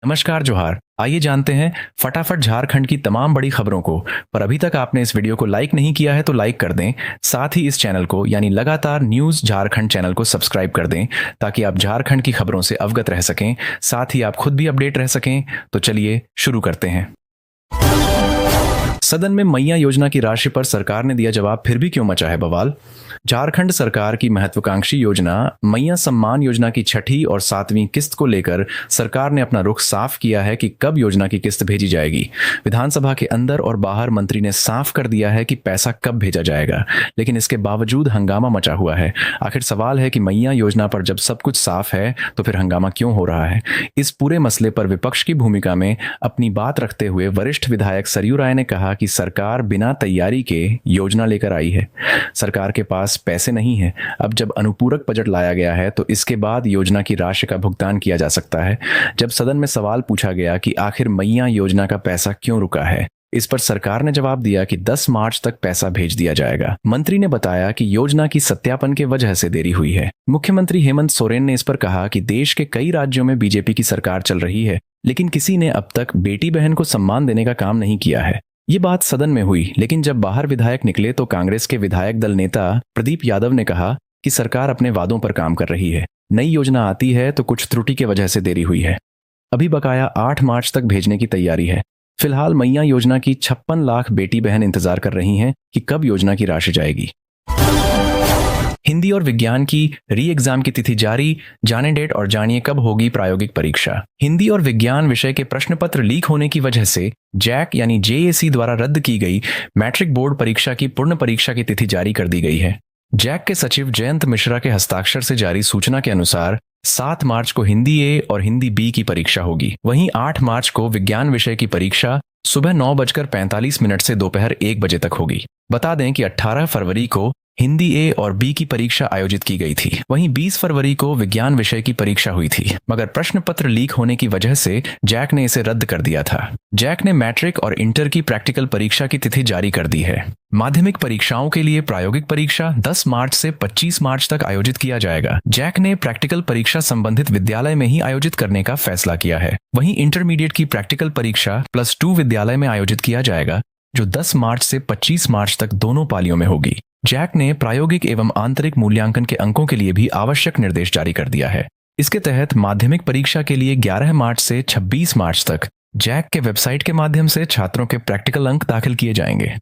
नमस्कार जोहार। आइए जानते हैं फटाफट झारखंड की तमाम बड़ी खबरों को। पर अभी तक आपने इस वीडियो को लाइक नहीं किया है तो लाइक कर दें। साथ ही इस चैनल को यानी लगातार न्यूज़ झारखंड चैनल को सब्सक्राइब कर दें ताकि आप झारखंड की खबरों से अवगत रह सकें, साथ ही आप खुद भी अपडेट रह सकें। तो चलिए शुरू करते हैं। सदन में मैया योजना की राशि पर सरकार ने दिया जवाब, फिर भी क्यों मचा है बवाल। झारखंड सरकार की महत्वाकांक्षी योजना मैया सम्मान योजना की छठी और सातवीं किस्त को लेकर सरकार ने अपना रुख साफ किया है कि कब योजना की किस्त भेजी जाएगी। विधानसभा के अंदर और बाहर मंत्री ने साफ कर दिया है कि पैसा कब भेजा जाएगा, लेकिन इसके बावजूद हंगामा मचा हुआ है। आखिर सवाल है कि मैया योजना पर जब सब कुछ साफ है तो फिर हंगामा क्यों हो रहा है। इस पूरे मसले पर विपक्ष की भूमिका में अपनी बात रखते हुए वरिष्ठ विधायक सरयू राय ने कहा कि सरकार बिना तैयारी के योजना लेकर आई है। सरकार के पास पैसे नहीं है। अब जब अनुपूरक बजट लाया गया है तो इसके बाद योजना की राशि का भुगतान किया जा सकता है। जब सदन में सवाल पूछा गया कि आखिर मैया योजना का पैसा क्यों रुका है, इस पर सरकार ने जवाब दिया कि 10 मार्च तक पैसा भेज दिया जाएगा। मंत्री ने बताया कि योजना की सत्यापन के वजह से देरी हुई है। मुख्यमंत्री हेमंत सोरेन ने इस पर कहा कि देश के कई राज्यों में बीजेपी की सरकार चल रही है, लेकिन किसी ने अब तक बेटी बहन को सम्मान देने का काम नहीं किया है। ये बात सदन में हुई, लेकिन जब बाहर विधायक निकले तो कांग्रेस के विधायक दल नेता प्रदीप यादव ने कहा कि सरकार अपने वादों पर काम कर रही है। नई योजना आती है तो कुछ त्रुटि की वजह से देरी हुई है। अभी बकाया 8 मार्च तक भेजने की तैयारी है। फिलहाल मैया योजना की 56 लाख बेटी बहन इंतजार कर रही हैं कि कब योजना की राशि जाएगी। हिंदी और विज्ञान की री एग्जाम की तिथि जारी, जाने डेट और जानिए कब होगी प्रायोगिक परीक्षा। हिंदी और विज्ञान विषय के प्रश्न पत्र लीक होने की वजह से जैक यानी जेएसी द्वारा रद्द की गई मैट्रिक बोर्ड परीक्षा की पूर्ण परीक्षा की तिथि जारी कर दी गई है। जैक के सचिव जयंत मिश्रा के हस्ताक्षर से जारी सूचना के अनुसार 7 मार्च को हिंदी ए और हिंदी बी की परीक्षा होगी। वहीं 8 मार्च को विज्ञान विषय की परीक्षा सुबह 9:45 से दोपहर 1 बजे तक होगी। बता दें कि 18 फरवरी को हिंदी ए और बी की परीक्षा आयोजित की गई थी। वहीं 20 फरवरी को विज्ञान विषय की परीक्षा हुई थी, मगर प्रश्न पत्र लीक होने की वजह से जैक ने इसे रद्द कर दिया था। जैक ने मैट्रिक और इंटर की प्रैक्टिकल परीक्षा की तिथि जारी कर दी है। माध्यमिक परीक्षाओं के लिए प्रायोगिक परीक्षा 10 मार्च से 25 मार्च तक आयोजित किया जाएगा। जैक ने प्रैक्टिकल परीक्षा संबंधित विद्यालय में ही आयोजित करने का फैसला किया है। वहीं इंटरमीडिएट की प्रैक्टिकल परीक्षा +2 विद्यालय में आयोजित किया जाएगा, जो 10 मार्च से 25 मार्च तक दोनों पालियों में होगी। जैक ने प्रायोगिक एवं आंतरिक मूल्यांकन के अंकों के लिए भी आवश्यक निर्देश जारी कर दिया है। इसके तहत माध्यमिक परीक्षा के लिए 11 मार्च से 26 मार्च तक जैक के वेबसाइट के माध्यम से छात्रों के प्रैक्टिकल अंक दाखिल किए जाएंगे।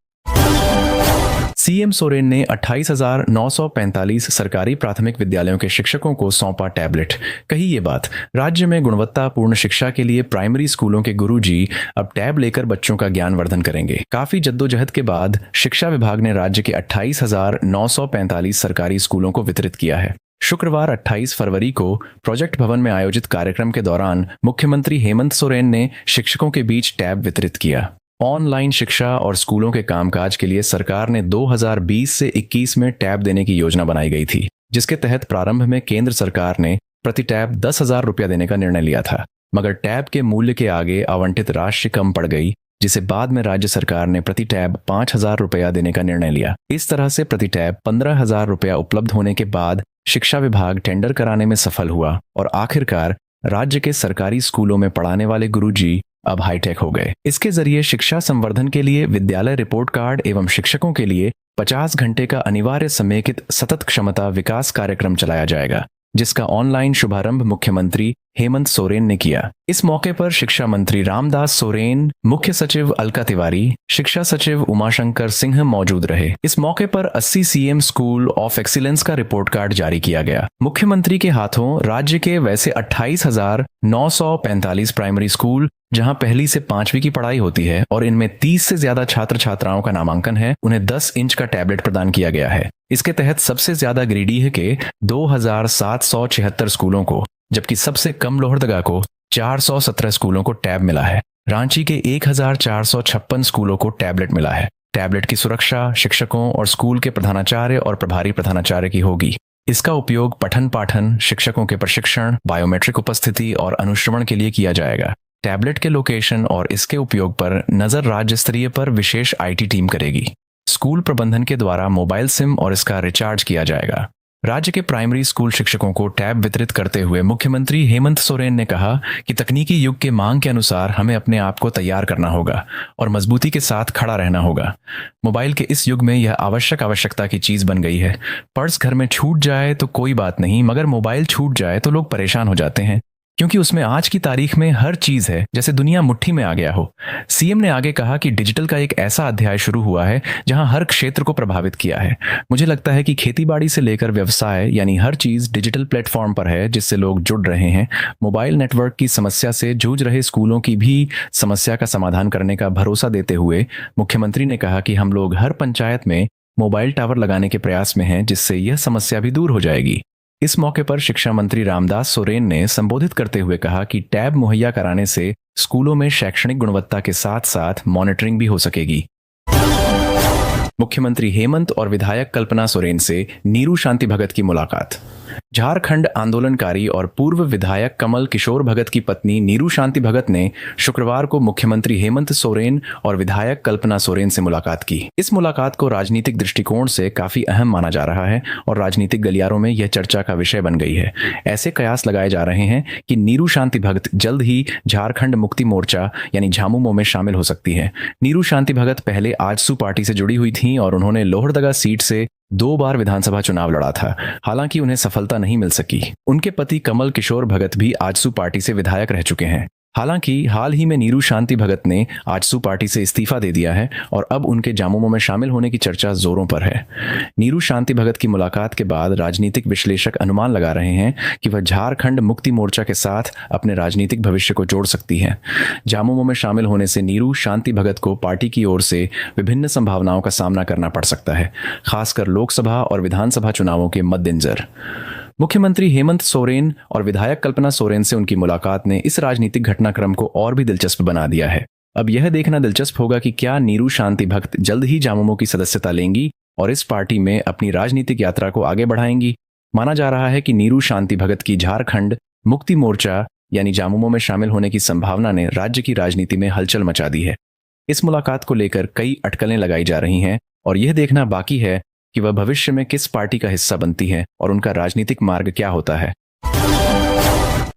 सीएम सोरेन ने 28,945 सरकारी प्राथमिक विद्यालयों के शिक्षकों को सौंपा टैबलेट। कही ये बात, राज्य में गुणवत्तापूर्ण शिक्षा के लिए प्राइमरी स्कूलों के गुरुजी अब टैब लेकर बच्चों का ज्ञानवर्धन करेंगे। काफी जद्दोजहद के बाद शिक्षा विभाग ने राज्य के 28,945 सरकारी स्कूलों को वितरित किया है। शुक्रवार 28 फरवरी को प्रोजेक्ट भवन में आयोजित कार्यक्रम के दौरान मुख्यमंत्री हेमंत सोरेन ने शिक्षकों के बीच टैब वितरित किया। ऑनलाइन शिक्षा और स्कूलों के कामकाज के लिए सरकार ने 2020 से 21 में टैब देने की योजना बनाई गई थी, जिसके तहत प्रारंभ में केंद्र सरकार ने प्रति टैब 10,000 रुपया देने का निर्णय लिया था, मगर टैब के मूल्य के आगे आवंटित राशि कम पड़ गई, जिसे बाद में राज्य सरकार ने प्रति टैब 5,000 रुपया देने का निर्णय लिया। इस तरह से प्रति टैब 15,000 रुपया उपलब्ध होने के बाद शिक्षा विभाग टेंडर कराने में सफल हुआ और आखिरकार राज्य के सरकारी स्कूलों में पढ़ाने वाले गुरुजी अब हाईटेक हो गए। इसके जरिए शिक्षा संवर्धन के लिए विद्यालय रिपोर्ट कार्ड एवं शिक्षकों के लिए 50 घंटे का अनिवार्य समेकित सतत क्षमता विकास कार्यक्रम चलाया जाएगा, जिसका ऑनलाइन शुभारंभ मुख्यमंत्री हेमंत सोरेन ने किया। इस मौके पर शिक्षा मंत्री रामदास सोरेन, मुख्य सचिव अलका तिवारी, शिक्षा सचिव उमाशंकर सिंह मौजूद रहे। इस मौके पर 80 सीएम स्कूल ऑफ एक्सीलेंस का रिपोर्ट कार्ड जारी किया गया। मुख्यमंत्री के हाथों राज्य के वैसे 28,945 प्राइमरी स्कूल, जहां पहली से 5वीं की पढ़ाई होती है और इनमें 30 से ज्यादा छात्र छात्राओं का नामांकन है, उन्हें 10 इंच का टैबलेट प्रदान किया गया है। इसके तहत सबसे ज्यादा गिरिडीह के 2,776 स्कूलों को, जबकि सबसे कम लोहरदगा को 417 स्कूलों को टैब मिला है। रांची के 1,456 स्कूलों को टैबलेट मिला है। टैबलेट की सुरक्षा शिक्षकों और स्कूल के प्रधानाचार्य और प्रभारी प्रधानाचार्य की होगी। इसका उपयोग पठन पाठन, शिक्षकों के प्रशिक्षण, बायोमेट्रिक उपस्थिति और अनुश्रवण के लिए किया जाएगा। टैबलेट के लोकेशन और इसके उपयोग पर नजर राज्य स्तरीय पर विशेष आईटी टीम करेगी। स्कूल प्रबंधन के द्वारा मोबाइल सिम और इसका रिचार्ज किया जाएगा। राज्य के प्राइमरी स्कूल शिक्षकों को टैब वितरित करते हुए मुख्यमंत्री हेमंत सोरेन ने कहा कि तकनीकी युग के मांग के अनुसार हमें अपने आप को तैयार करना होगा और मजबूती के साथ खड़ा रहना होगा। मोबाइल के इस युग में यह आवश्यकता की चीज बन गई है। पर्स घर में छूट जाए तो कोई बात नहीं, मगर मोबाइल छूट जाए तो लोग परेशान हो जाते हैं, क्योंकि उसमें आज की तारीख में हर चीज है, जैसे दुनिया मुट्ठी में आ गया हो। सीएम ने आगे कहा कि डिजिटल का एक ऐसा अध्याय शुरू हुआ है जहां हर क्षेत्र को प्रभावित किया है। मुझे लगता है कि खेतीबाड़ी से लेकर व्यवसाय, यानी हर चीज डिजिटल प्लेटफॉर्म पर है, जिससे लोग जुड़ रहे हैं। मोबाइल नेटवर्क की समस्या से जूझ रहे स्कूलों की भी समस्या का समाधान करने का भरोसा देते हुए मुख्यमंत्री ने कहा कि हम लोग हर पंचायत में मोबाइल टावर लगाने के प्रयास में हैं, जिससे यह समस्या भी दूर हो जाएगी। इस मौके पर शिक्षा मंत्री रामदास सोरेन ने संबोधित करते हुए कहा कि टैब मुहैया कराने से स्कूलों में शैक्षणिक गुणवत्ता के साथ साथ मॉनिटरिंग भी हो सकेगी। मुख्यमंत्री हेमंत और विधायक कल्पना सोरेन से नीरू शांति भगत की मुलाकात। झारखंड आंदोलनकारी और पूर्व विधायक कमल किशोर भगत की पत्नी नीरू शांति भगत ने शुक्रवार को मुख्यमंत्री हेमंत सोरेन और विधायक कल्पना सोरेन से मुलाकात की। इस मुलाकात को राजनीतिक दृष्टिकोण से काफी अहम माना जा रहा है और राजनीतिक गलियारों में यह चर्चा का विषय बन गई है। ऐसे कयास लगाए जा रहे हैं कि नीरू शांति भगत जल्द ही झारखंड मुक्ति मोर्चा यानी झामुमो में शामिल हो सकती है। नीरू शांति भगत पहले आजसू पार्टी से जुड़ी हुई थी और उन्होंने लोहरदगा सीट से 2 बार विधानसभा चुनाव लड़ा था। हालांकि उन्हें सफलता नहीं मिल सकी। उनके पति कमल किशोर भगत भी आजसू पार्टी से विधायक रह चुके हैं। हालांकि हाल ही में नीरू शांति भगत ने आजसू पार्टी से इस्तीफा दे दिया है और अब उनके झामुमो में शामिल होने की चर्चा जोरों पर है। नीरू शांति भगत की मुलाकात के बाद राजनीतिक विश्लेषक अनुमान लगा रहे हैं कि वह झारखंड मुक्ति मोर्चा के साथ अपने राजनीतिक भविष्य को जोड़ सकती है। झामुमो में शामिल होने से नीरू शांति भगत को पार्टी की ओर से विभिन्न संभावनाओं का सामना करना पड़ सकता है, खासकर लोकसभा और विधानसभा चुनावों के मद्देनजर। मुख्यमंत्री हेमंत सोरेन और विधायक कल्पना सोरेन से उनकी मुलाकात ने इस राजनीतिक घटनाक्रम को और भी दिलचस्प बना दिया है। अब यह देखना दिलचस्प होगा कि क्या नीरू शांति भगत जल्द ही झामुमो की सदस्यता लेंगी और इस पार्टी में अपनी राजनीतिक यात्रा को आगे बढ़ाएंगी। माना जा रहा है कि नीरू शांति भगत की झारखंड मुक्ति मोर्चा यानी झामुमो में शामिल होने की संभावना ने राज्य की राजनीति में हलचल मचा दी है। इस मुलाकात को लेकर कई अटकलें लगाई जा रही हैं और यह देखना बाकी है कि वह भविष्य में किस पार्टी का हिस्सा बनती है और उनका राजनीतिक मार्ग क्या होता है।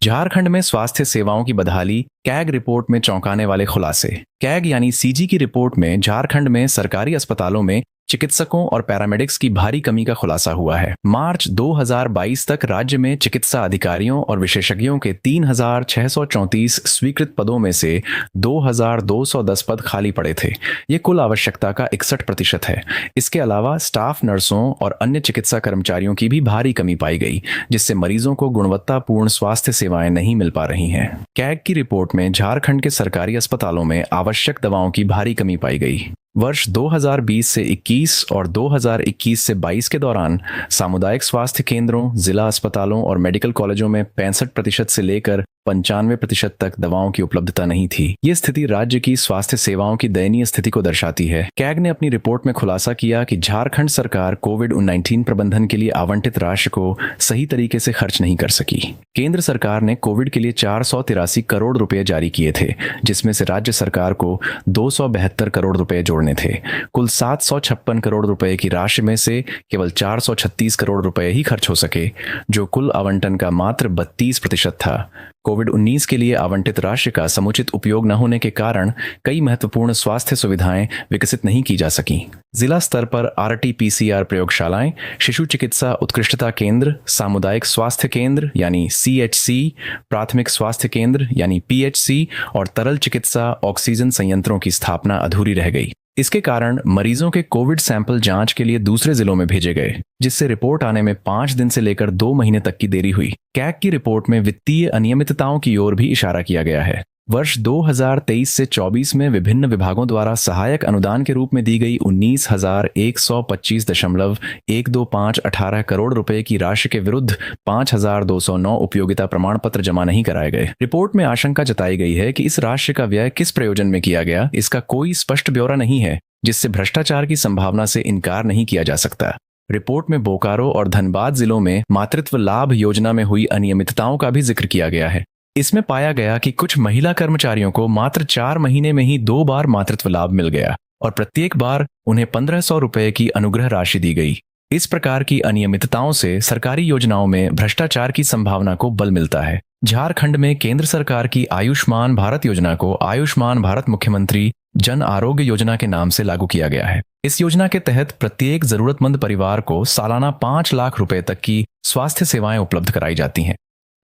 झारखंड में स्वास्थ्य सेवाओं की बदहाली, कैग रिपोर्ट में चौंकाने वाले खुलासे। कैग यानी सीजी की रिपोर्ट में झारखंड में सरकारी अस्पतालों में चिकित्सकों और पैरामेडिक्स की भारी कमी का खुलासा हुआ है। मार्च 2022 तक राज्य में चिकित्सा अधिकारियों और विशेषज्ञों के 3,634 स्वीकृत पदों में से 2,210 पद खाली पड़े थे। ये कुल आवश्यकता का 61% है। इसके अलावा स्टाफ नर्सों और अन्य चिकित्सा कर्मचारियों की भी भारी कमी पाई गई, जिससे मरीजों को गुणवत्तापूर्ण स्वास्थ्य सेवाएं नहीं मिल पा रही हैं। कैग की रिपोर्ट में झारखंड के सरकारी अस्पतालों में आवश्यक दवाओं की भारी कमी पाई गई। वर्ष 2020 से 21 और 2021 से 22 के दौरान सामुदायिक स्वास्थ्य केंद्रों, जिला अस्पतालों और मेडिकल कॉलेजों में 65% से लेकर 95% तक दवाओं की उपलब्धता नहीं थी। ये स्थिति राज्य की स्वास्थ्य सेवाओं की दयनीय स्थिति को दर्शाती है। कैग ने अपनी रिपोर्ट में खुलासा किया कि झारखंड सरकार कोविड-19 प्रबंधन के लिए आवंटित राशि को सही तरीके से खर्च नहीं कर सकी। केंद्र सरकार ने कोविड के लिए 483 करोड़ रुपए जारी किए थे, जिसमें से राज्य सरकार को 272 करोड़ रुपए जोड़ने थे। कुल 756 करोड़ रुपए की राशि में से केवल 436 करोड़ रुपए ही खर्च हो सके, जो कुल आवंटन का मात्र 32% था। कोविड-19 के लिए आवंटित राशि का समुचित उपयोग न होने के कारण कई महत्वपूर्ण स्वास्थ्य सुविधाएं विकसित नहीं की जा सकी। जिला स्तर पर RT-PCR प्रयोगशालाएं, शिशु चिकित्सा उत्कृष्टता केंद्र, सामुदायिक स्वास्थ्य केंद्र यानी CHC, प्राथमिक स्वास्थ्य केंद्र यानी PHC और तरल चिकित्सा ऑक्सीजन संयंत्रों की स्थापना अधूरी रह गई। इसके कारण मरीजों के कोविड सैंपल जांच के लिए दूसरे जिलों में भेजे गए, जिससे रिपोर्ट आने में 5 दिन से लेकर 2 महीने तक की देरी हुई। कैग की रिपोर्ट में वित्तीय अनियमितताओं की ओर भी इशारा किया गया है। वर्ष 2023 से 24 में विभिन्न विभागों द्वारा सहायक अनुदान के रूप में दी गई 19,125.12518 करोड़ रुपए की राशि के विरुद्ध 5,209 उपयोगिता प्रमाण पत्र जमा नहीं कराए गए। रिपोर्ट में आशंका जताई गई है कि इस राशि का व्यय किस प्रयोजन में किया गया, इसका कोई स्पष्ट ब्यौरा नहीं है, जिससे भ्रष्टाचार की संभावना से इनकार नहीं किया जा सकता। रिपोर्ट में बोकारो और धनबाद जिलों में मातृत्व लाभ योजना में हुई अनियमितताओं का भी जिक्र किया गया है। इसमें पाया गया कि कुछ महिला कर्मचारियों को मात्र 4 महीने में ही 2 बार मातृत्व लाभ मिल गया और प्रत्येक बार उन्हें 1,500 रुपए की अनुग्रह राशि दी गई। इस प्रकार की अनियमितताओं से सरकारी योजनाओं में भ्रष्टाचार की संभावना को बल मिलता है। झारखंड में केंद्र सरकार की आयुष्मान भारत योजना को आयुष्मान भारत मुख्यमंत्री जन आरोग्य योजना के नाम से लागू किया गया है। इस योजना के तहत प्रत्येक जरूरतमंद परिवार को सालाना 5 लाख रुपए तक की स्वास्थ्य सेवाएं उपलब्ध कराई जाती हैं।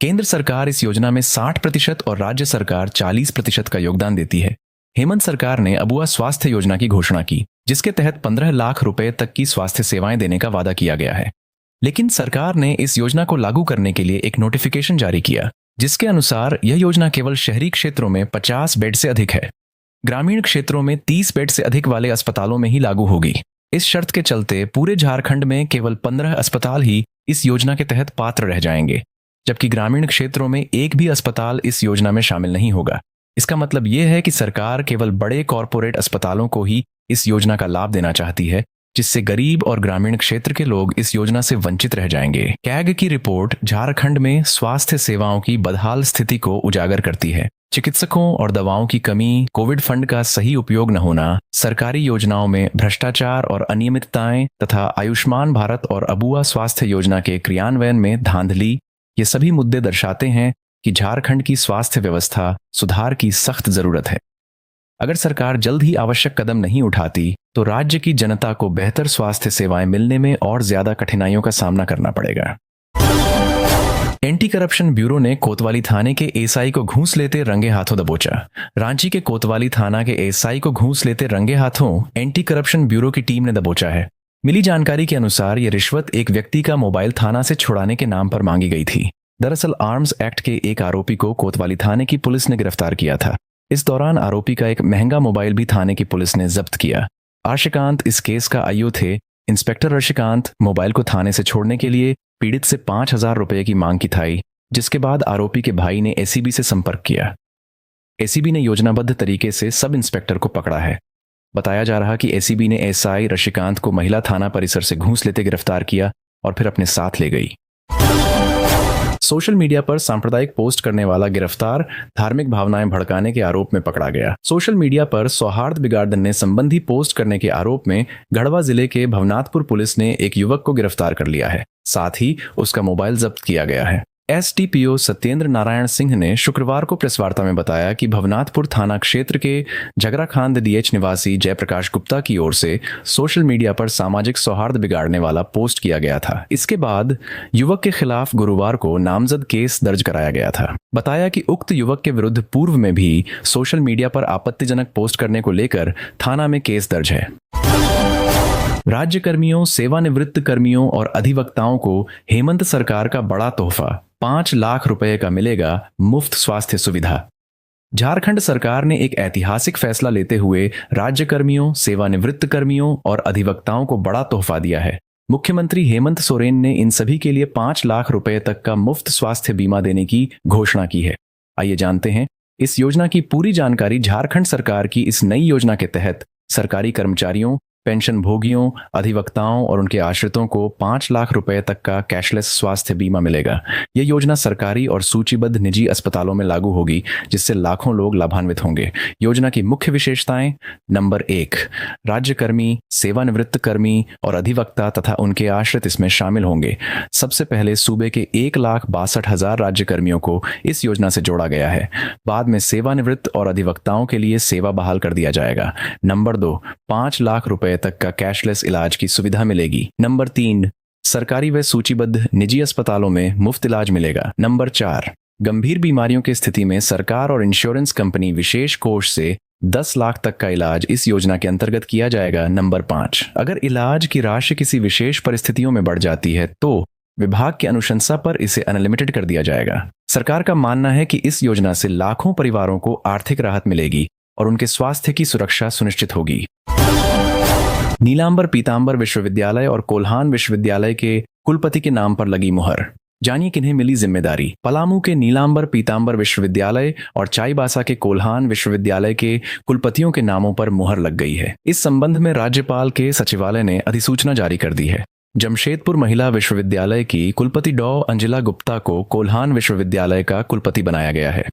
केंद्र सरकार इस योजना में 60% और राज्य सरकार 40% का योगदान देती है। हेमंत सरकार ने अबुआ स्वास्थ्य योजना की घोषणा की, जिसके तहत 15 लाख रुपए तक की स्वास्थ्य सेवाएं देने का वादा किया गया है। लेकिन सरकार ने इस योजना को लागू करने के लिए एक नोटिफिकेशन जारी किया, जिसके अनुसार यह योजना केवल शहरी क्षेत्रों में 50 बेड से अधिक है, ग्रामीण क्षेत्रों में 30 बेड से अधिक वाले अस्पतालों में ही लागू होगी। इस शर्त के चलते पूरे झारखंड में केवल 15 अस्पताल ही इस योजना के तहत पात्र रह जाएंगे, जबकि ग्रामीण क्षेत्रों में एक भी अस्पताल इस योजना में शामिल नहीं होगा। इसका मतलब यह है कि सरकार केवल बड़े कॉरपोरेट अस्पतालों को ही इस योजना का लाभ देना चाहती है, जिससे गरीब और ग्रामीण क्षेत्र के लोग इस योजना से वंचित रह जाएंगे। कैग की रिपोर्ट झारखंड में स्वास्थ्य सेवाओं की बदहाल स्थिति को उजागर करती है। चिकित्सकों और दवाओं की कमी, कोविड फंड का सही उपयोग न होना, सरकारी योजनाओं में भ्रष्टाचार और अनियमितताएं तथा आयुष्मान भारत और अबुआ स्वास्थ्य योजना के क्रियान्वयन में धांधली, ये सभी मुद्दे दर्शाते हैं कि झारखंड की स्वास्थ्य व्यवस्था सुधार की सख्त जरूरत है। अगर सरकार जल्द ही आवश्यक कदम नहीं उठाती तो राज्य की जनता को बेहतर स्वास्थ्य सेवाएं मिलने में और ज्यादा कठिनाइयों का सामना करना पड़ेगा। एंटी करप्शन ब्यूरो ने कोतवाली थाने के एसआई को घूस लेते रंगे हाथों दबोचा। रांची के कोतवाली थाना के एसआई को घूस लेते रंगे हाथों एंटी करप्शन ब्यूरो की टीम ने दबोचा है। मिली जानकारी के अनुसार यह रिश्वत एक व्यक्ति का मोबाइल थाना से छुड़ाने के नाम पर मांगी गई थी। दरअसल आर्म्स एक्ट के एक आरोपी को कोतवाली थाने की पुलिस ने गिरफ्तार किया था। इस दौरान आरोपी का एक महंगा मोबाइल भी थाने की पुलिस ने जब्त किया। अर्शिकांत इस केस का आईओ थे। इंस्पेक्टर अर्शिकांत मोबाइल को थाने से छोड़ने के लिए पीड़ित से 5,000 रुपए की मांग की थी, जिसके बाद आरोपी के भाई ने एसीबी से संपर्क किया। एसीबी ने योजनाबद्ध तरीके से सब इंस्पेक्टर को पकड़ा है। बताया जा रहा कि एसीबी ने एसआई अर्शिकांत को महिला थाना परिसर से घूस लेते गिरफ्तार किया और फिर अपने साथ ले गई। सोशल मीडिया पर सांप्रदायिक पोस्ट करने वाला गिरफ्तार, धार्मिक भावनाएं भड़काने के आरोप में पकड़ा गया। सोशल मीडिया पर सौहार्द बिगाड़ने संबंधी पोस्ट करने के आरोप में गढ़वा जिले के भवनाथपुर पुलिस ने एक युवक को गिरफ्तार कर लिया है। साथ ही उसका मोबाइल जब्त किया गया है। एसडीपीओ सत्येंद्र नारायण सिंह ने शुक्रवार को प्रेस वार्ता में बताया कि भवनाथपुर थाना क्षेत्र के झगराखांद डीएच निवासी जयप्रकाश गुप्ता की ओर से सोशल मीडिया पर सामाजिक सौहार्द बिगाड़ने वाला पोस्ट किया गया था। इसके बाद युवक के खिलाफ गुरुवार को नामजद केस दर्ज कराया गया था। बताया कि उक्त युवक के विरुद्ध पूर्व में भी सोशल मीडिया पर आपत्तिजनक पोस्ट करने को लेकर थाना में केस दर्ज है। राज्य कर्मियों, सेवानिवृत्त कर्मियों और अधिवक्ताओं को हेमंत सरकार का बड़ा तोहफा, 5 लाख रुपए का मिलेगा मुफ्त स्वास्थ्य सुविधा। झारखंड सरकार ने एक ऐतिहासिक फैसला लेते हुए राज्य कर्मियों, सेवानिवृत्त कर्मियों और अधिवक्ताओं को बड़ा तोहफा दिया है। मुख्यमंत्री हेमंत सोरेन ने इन सभी के लिए 5 लाख रुपए तक का मुफ्त स्वास्थ्य बीमा देने की घोषणा की है। आइए जानते हैं इस योजना की पूरी जानकारी। झारखंड सरकार की इस नई योजना के तहत सरकारी कर्मचारियों, पेंशन भोगियों, अधिवक्ताओं और उनके आश्रितों को 5 लाख रुपए तक का कैशलेस स्वास्थ्य बीमा मिलेगा। यह योजना सरकारी और सूचीबद्ध निजी अस्पतालों में लागू होगी, जिससे लाखों लोग लाभान्वित होंगे। योजना की मुख्य विशेषताएं: नंबर 1, राज्यकर्मी, सेवानिवृत्त कर्मी और अधिवक्ता तथा उनके आश्रित इसमें शामिल होंगे। सबसे पहले सूबे के 1,62,000 राज्यकर्मियों को इस योजना से जोड़ा गया है। बाद में सेवानिवृत्त और अधिवक्ताओं के लिए सेवा बहाल कर दिया जाएगा। नंबर 2, 5 लाख रुपए तक का कैशलेस इलाज की सुविधा मिलेगी। नंबर 3, सरकारी व सूचीबद्ध निजी अस्पतालों में मुफ्त इलाज मिलेगा। नंबर 4, गंभीर बीमारियों की स्थिति में सरकार और इंश्योरेंस कंपनी विशेष कोष से 10 लाख तक का इलाज इस योजना के अंतर्गत किया जाएगा। नंबर 5, अगर इलाज की राशि किसी विशेष परिस्थितियों में बढ़ जाती है तो विभाग की अनुशंसा पर इसे अनलिमिटेड कर दिया जाएगा। सरकार का मानना है कि इस योजना से लाखों परिवारों को आर्थिक राहत मिलेगी और उनके स्वास्थ्य की सुरक्षा सुनिश्चित होगी। नीलांबर पीतांबर विश्वविद्यालय और कोल्हान विश्वविद्यालय के कुलपति के नाम पर लगी मुहर। जानिए किन्हें मिली जिम्मेदारी। पलामू के नीलांबर पीतांबर विश्वविद्यालय और चाईबासा के कोल्हान विश्वविद्यालय के कुलपतियों के नामों पर मुहर लग गई है। इस संबंध में राज्यपाल के सचिवालय ने अधिसूचना जारी कर दी है। जमशेदपुर महिला विश्वविद्यालय की कुलपति डॉ अंजिला गुप्ता को कोल्हान विश्वविद्यालय का कुलपति बनाया गया है।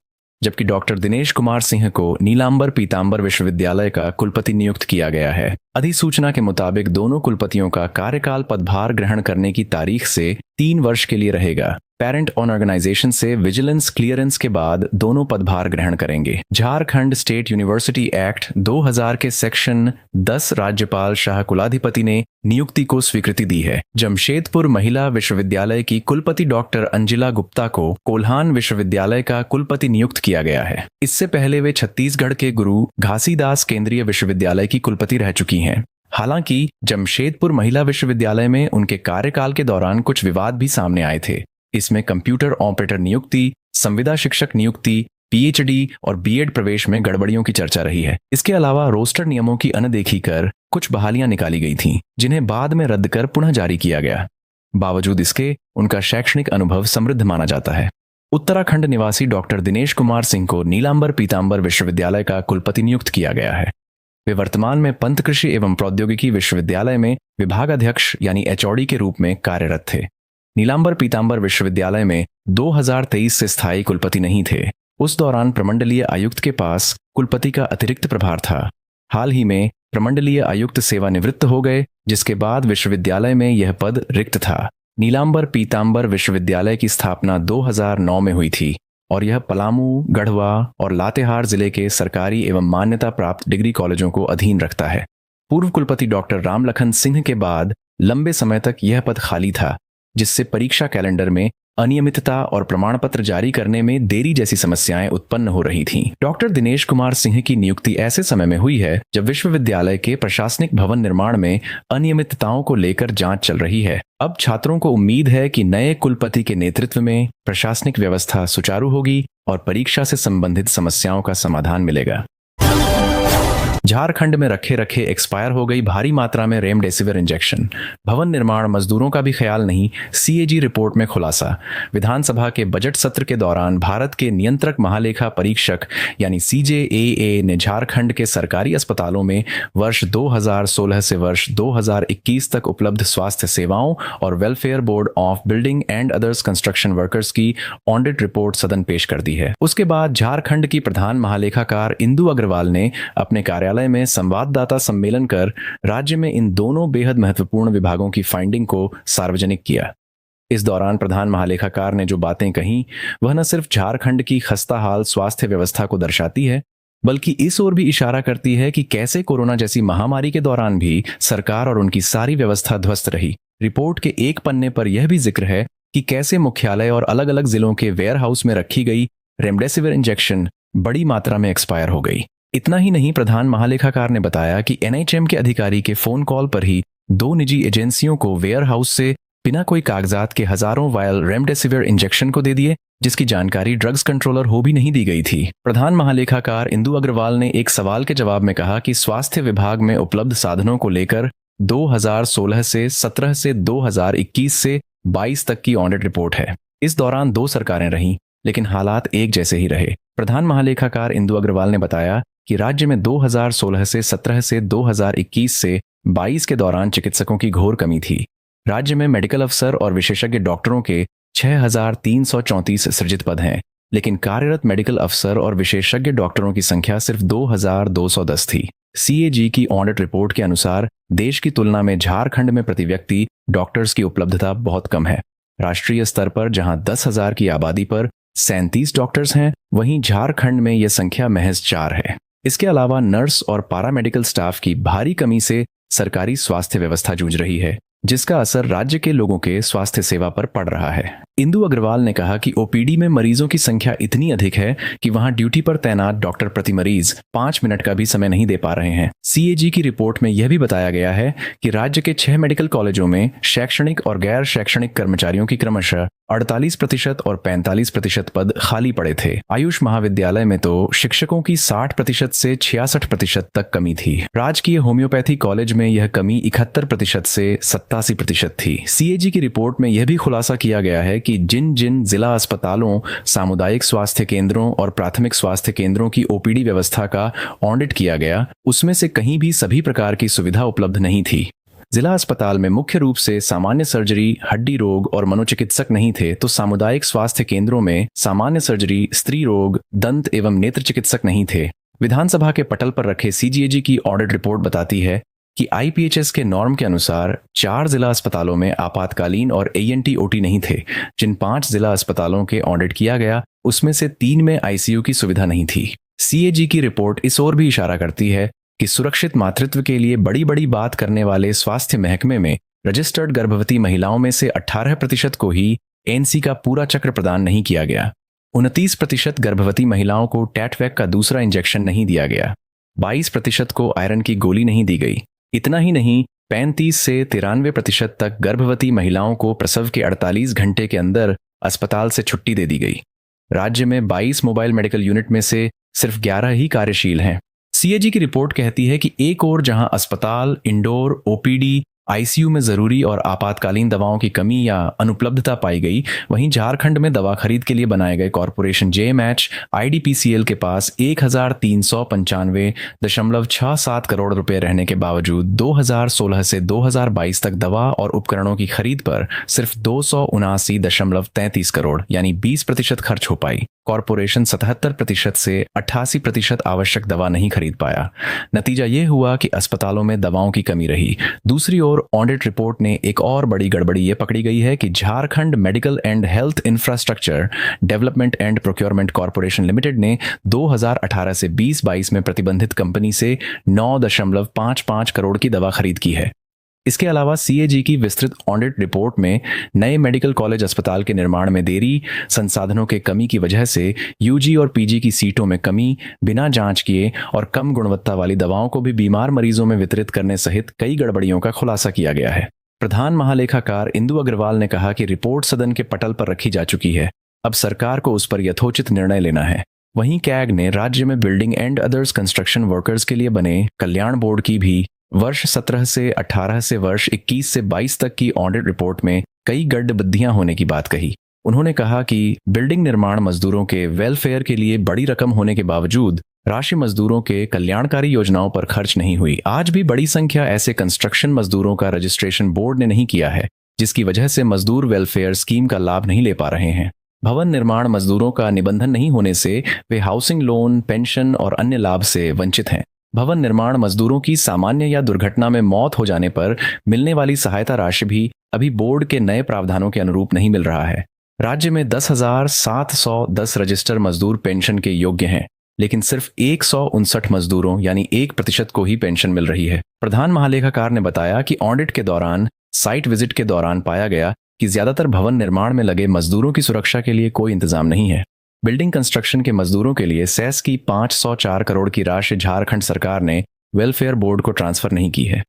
जबकि डॉक्टर दिनेश कुमार सिंह को नीलांबर पीतांबर विश्वविद्यालय का कुलपति नियुक्त किया गया है। अधिसूचना के मुताबिक दोनों कुलपतियों का कार्यकाल पदभार ग्रहण करने की तारीख से 3 वर्ष के लिए रहेगा। पेरेंट ऑन ऑर्गेनाइजेशन से विजिलेंस क्लियरेंस के बाद दोनों पदभार ग्रहण करेंगे। झारखंड स्टेट यूनिवर्सिटी एक्ट 2000 के सेक्शन 10 राज्यपाल शाह कुलाधिपति ने नियुक्ति को स्वीकृति दी है। जमशेदपुर महिला विश्वविद्यालय की कुलपति डॉक्टर अंजिला गुप्ता को कोल्हान विश्वविद्यालय का कुलपति नियुक्त किया गया है। इससे पहले वे छत्तीसगढ़ के गुरु घासीदास केंद्रीय विश्वविद्यालय की कुलपति रह चुकी हैं। हालांकि जमशेदपुर महिला विश्वविद्यालय में उनके कार्यकाल के दौरान कुछ विवाद भी सामने आए थे। इसमें कंप्यूटर ऑपरेटर नियुक्ति, संविदा शिक्षक नियुक्ति, पीएचडी और बीएड प्रवेश में गड़बड़ियों की चर्चा रही है। इसके अलावा रोस्टर नियमों की अनदेखी कर कुछ बहालियां निकाली गई थीं, जिन्हें बाद में रद्द कर पुनः जारी किया गया। बावजूद इसके उनका शैक्षणिक अनुभव समृद्ध माना जाता है। उत्तराखंड निवासी डॉक्टर दिनेश कुमार सिंह को नीलांबर पीतांबर विश्वविद्यालय का कुलपति नियुक्त किया गया है। वे वर्तमान में पंत कृषि एवं प्रौद्योगिकी विश्वविद्यालय में विभागाध्यक्ष यानी एचओडी के रूप में कार्यरत थे। नीलांबर पीतांबर विश्वविद्यालय में 2023 से स्थायी कुलपति नहीं थे। उस दौरान प्रमंडलीय आयुक्त के पास कुलपति का अतिरिक्त प्रभार था। हाल ही में प्रमंडलीय आयुक्त सेवानिवृत्त हो गए, जिसके बाद विश्वविद्यालय में यह पद रिक्त था। नीलांबर पीतांबर विश्वविद्यालय की स्थापना 2009 में हुई थी और यह पलामू, गढ़वा और लातेहार जिले के सरकारी एवं मान्यता प्राप्त डिग्री कॉलेजों को अधीन रखता है। पूर्व कुलपति डॉक्टर रामलखन सिंह के बाद लंबे समय तक यह पद खाली था, जिससे परीक्षा कैलेंडर में अनियमितता और प्रमाण पत्र जारी करने में देरी जैसी समस्याएं उत्पन्न हो रही थीं। डॉक्टर दिनेश कुमार सिंह की नियुक्ति ऐसे समय में हुई है जब विश्वविद्यालय के प्रशासनिक भवन निर्माण में अनियमितताओं को लेकर जांच चल रही है। अब छात्रों को उम्मीद है कि नए कुलपति के नेतृत्व में प्रशासनिक व्यवस्था सुचारू होगी और परीक्षा से संबंधित समस्याओं का समाधान मिलेगा। झारखंड में रखे रखे एक्सपायर हो गई भारी मात्रा में रेमडेसिविर इंजेक्शन। भवन निर्माण मजदूरों का भी ख्याल नहीं, सीएजी रिपोर्ट में खुलासा। विधानसभा के बजट सत्र के दौरान भारत के नियंत्रक महालेखा परीक्षक यानी सीजेएए ने झारखंड के सरकारी अस्पतालों में वर्ष 2016 से वर्ष 2021 तक उपलब्ध स्वास्थ्य सेवाओं और welfare board of building and others construction workers की ऑडिट रिपोर्ट सदन पेश कर दी है। उसके बाद झारखंड की प्रधान महालेखाकार इंदु अग्रवाल ने अपने कार्यालय में संवाददाता सम्मेलन कर राज्य में इन दोनों बेहद महत्वपूर्ण विभागों की फाइंडिंग को सार्वजनिक किया। इस दौरान प्रधान महालेखाकार ने जो बातें कहीं, वह न सिर्फ झारखंड की खस्ताहाल स्वास्थ्य व्यवस्था को दर्शाती है, बल्कि इस ओर भी इशारा करती है कि कैसे कोरोना जैसी महामारी के दौरान भी सरकार और उनकी सारी व्यवस्था ध्वस्त रही। रिपोर्ट के एक पन्ने पर यह भी जिक्र है कि कैसे मुख्यालय और अलग अलग जिलों के वेयर हाउस में रखी गई रेमडेसिविर इंजेक्शन बड़ी मात्रा में एक्सपायर हो गई। इतना ही नहीं, प्रधान महालेखाकार ने बताया कि एनएचएम के अधिकारी के फोन कॉल पर ही 2 निजी एजेंसियों को वेयर हाउस से बिना कोई कागजात के हजारों वायल रेमडेसिविर इंजेक्शन को दे दिए, जिसकी जानकारी ड्रग्स कंट्रोलर को भी नहीं दी गई थी। प्रधान महालेखाकार इंदु अग्रवाल ने एक सवाल के जवाब में कहा कि स्वास्थ्य विभाग में उपलब्ध साधनों को लेकर 2016 से 17 से 2021 से 22 तक की ऑडिट रिपोर्ट है। इस दौरान 2 सरकारें रहीं, लेकिन हालात एक जैसे ही रहे। प्रधान महालेखाकार इंदु अग्रवाल ने बताया कि राज्य में 2016 से 17 से 2021 से 22 के दौरान चिकित्सकों की घोर कमी थी। राज्य में मेडिकल अफसर और विशेषज्ञ डॉक्टरों के 6,334 सृजित पद हैं, लेकिन कार्यरत मेडिकल अफसर और विशेषज्ञ डॉक्टरों की संख्या सिर्फ 2,210 थी। सीएजी की ऑडिट रिपोर्ट के अनुसार देश की तुलना में झारखंड में प्रति व्यक्ति डॉक्टर्स की उपलब्धता बहुत कम है। राष्ट्रीय स्तर पर जहां 10,000 की आबादी पर 37 डॉक्टर्स हैं, वहीं झारखंड में यह संख्या महज 4 है। इसके अलावा नर्स और पैरामेडिकल स्टाफ की भारी कमी से सरकारी स्वास्थ्य व्यवस्था जूझ रही है, जिसका असर राज्य के लोगों के स्वास्थ्य सेवा पर पड़ रहा है। इंदु अग्रवाल ने कहा कि ओपीडी में मरीजों की संख्या इतनी अधिक है कि वहां ड्यूटी पर तैनात डॉक्टर प्रति मरीज 5 मिनट का भी समय नहीं दे पा रहे हैं। सीएजी की रिपोर्ट में यह भी बताया गया है कि राज्य के 6 मेडिकल कॉलेजों में शैक्षणिक और गैर शैक्षणिक कर्मचारियों की क्रमशः 48% और 45% पद खाली पड़े थे। आयुष महाविद्यालय में तो शिक्षकों की 60% से 66% तक कमी थी। राजकीय होम्योपैथी कॉलेज में यह कमी 71% से 87% थी। सीएजी की रिपोर्ट में यह भी खुलासा किया गया है कि जिन जिन जिला अस्पतालों, सामुदायिक स्वास्थ्य केंद्रों और प्राथमिक स्वास्थ्य केंद्रों की ओपीडी व्यवस्था का ऑडिट किया गया, उसमें से कहीं भी सभी प्रकार की सुविधा उपलब्ध नहीं थी। जिला अस्पताल में मुख्य रूप से सामान्य सर्जरी, हड्डी रोग और मनोचिकित्सक नहीं थे, तो सामुदायिक स्वास्थ्य केंद्रों में सामान्य सर्जरी, स्त्री रोग, दंत एवं नेत्र चिकित्सक नहीं थे। विधानसभा के पटल पर रखे सीजीएजी की ऑडिट रिपोर्ट बताती है कि आईपीएचएस के नॉर्म के अनुसार 4 जिला अस्पतालों में आपातकालीन और एएनटी ओटी नहीं थे। जिन 5 जिला अस्पतालों के ऑडिट किया गया, उसमें से 3 में आईसीयू की सुविधा नहीं थी। सीएजी की रिपोर्ट इस ओर भी इशारा करती है कि सुरक्षित मातृत्व के लिए बड़ी बड़ी बात करने वाले स्वास्थ्य महकमे में रजिस्टर्ड गर्भवती महिलाओं में से 18% को ही एनसी का पूरा चक्र प्रदान नहीं किया गया। 29% गर्भवती महिलाओं को टैटवैक का दूसरा इंजेक्शन नहीं दिया गया। 22% को आयरन की गोली नहीं दी गई। इतना ही नहीं, 35 से 93% तक गर्भवती महिलाओं को प्रसव के 48 घंटे के अंदर अस्पताल से छुट्टी दे दी गई। राज्य में 22 मोबाइल मेडिकल यूनिट में से सिर्फ 11 ही कार्यशील हैं। सीएजी की रिपोर्ट कहती है कि एक ओर जहां अस्पताल, इंडोर, ओपीडी, आईसीयू में जरूरी और आपातकालीन दवाओं की कमी या अनुपलब्धता पाई गई, वहीं झारखंड में दवा खरीद के लिए बनाए गए कॉरपोरेशन जेएमएच आईडीपीसीएल के पास 1395.67 करोड़ रुपए रहने के बावजूद 2016 से 2022 तक दवा और उपकरणों की खरीद पर सिर्फ 279.33 करोड़ यानी 20% खर्च हो पाई। कॉरपोरेशन 77% से 88% आवश्यक दवा नहीं खरीद पाया। नतीजा ये हुआ कि अस्पतालों में दवाओं की कमी रही। दूसरी ओर ऑडिट रिपोर्ट ने एक और बड़ी गड़बड़ी ये पकड़ी गई है कि Jharkhand medical and health infrastructure development and procurement corporation limited ने 2018 से 2022 में प्रतिबंधित कंपनी से 9.55 करोड़ की दवा खरीद की है। इसके अलावा सीएजी की विस्तृत ऑडिट रिपोर्ट में नए मेडिकल कॉलेज अस्पताल के निर्माण में देरी, संसाधनों के कमी की वजह से यूजी और पीजी की सीटों में कमी, बिना जांच किए और कम गुणवत्ता वाली दवाओं को भी बीमार मरीजों में वितरित करने सहित कई गड़बड़ियों का खुलासा किया गया है। प्रधान महालेखाकार इंदु अग्रवाल ने कहा कि रिपोर्ट सदन के पटल पर रखी जा चुकी है, अब सरकार को उस पर यथोचित निर्णय लेना है। वहीं कैग ने राज्य में building and others construction workers के लिए बने कल्याण बोर्ड की भी वर्ष 17 से 18 से वर्ष 21 से 22 तक की ऑडिट रिपोर्ट में कई गड्ढबद्धियां होने की बात कही। उन्होंने कहा कि बिल्डिंग निर्माण मजदूरों के वेलफेयर के लिए बड़ी रकम होने के बावजूद राशि मजदूरों के कल्याणकारी योजनाओं पर खर्च नहीं हुई। आज भी बड़ी संख्या ऐसे कंस्ट्रक्शन मजदूरों का रजिस्ट्रेशन बोर्ड ने नहीं किया है, जिसकी वजह से मजदूर वेलफेयर स्कीम का लाभ नहीं ले पा रहे हैं। भवन निर्माण मजदूरों का निबंधन नहीं होने से वे हाउसिंग लोन, पेंशन और अन्य लाभ से वंचित हैं। भवन निर्माण मजदूरों की सामान्य या दुर्घटना में मौत हो जाने पर मिलने वाली सहायता राशि भी अभी बोर्ड के नए प्रावधानों के अनुरूप नहीं मिल रहा है। राज्य में 10,710 रजिस्टर मजदूर पेंशन के योग्य हैं, लेकिन सिर्फ 159 मजदूरों यानी 1% को ही पेंशन मिल रही है। प्रधान महालेखाकार ने बताया कि ऑडिट के दौरान साइट विजिट के दौरान पाया गया कि ज्यादातर भवन निर्माण में लगे मजदूरों की सुरक्षा के लिए कोई इंतजाम नहीं है। बिल्डिंग कंस्ट्रक्शन के मजदूरों के लिए सेस की 504 करोड़ की राशि झारखंड सरकार ने वेलफेयर बोर्ड को ट्रांसफर नहीं की है।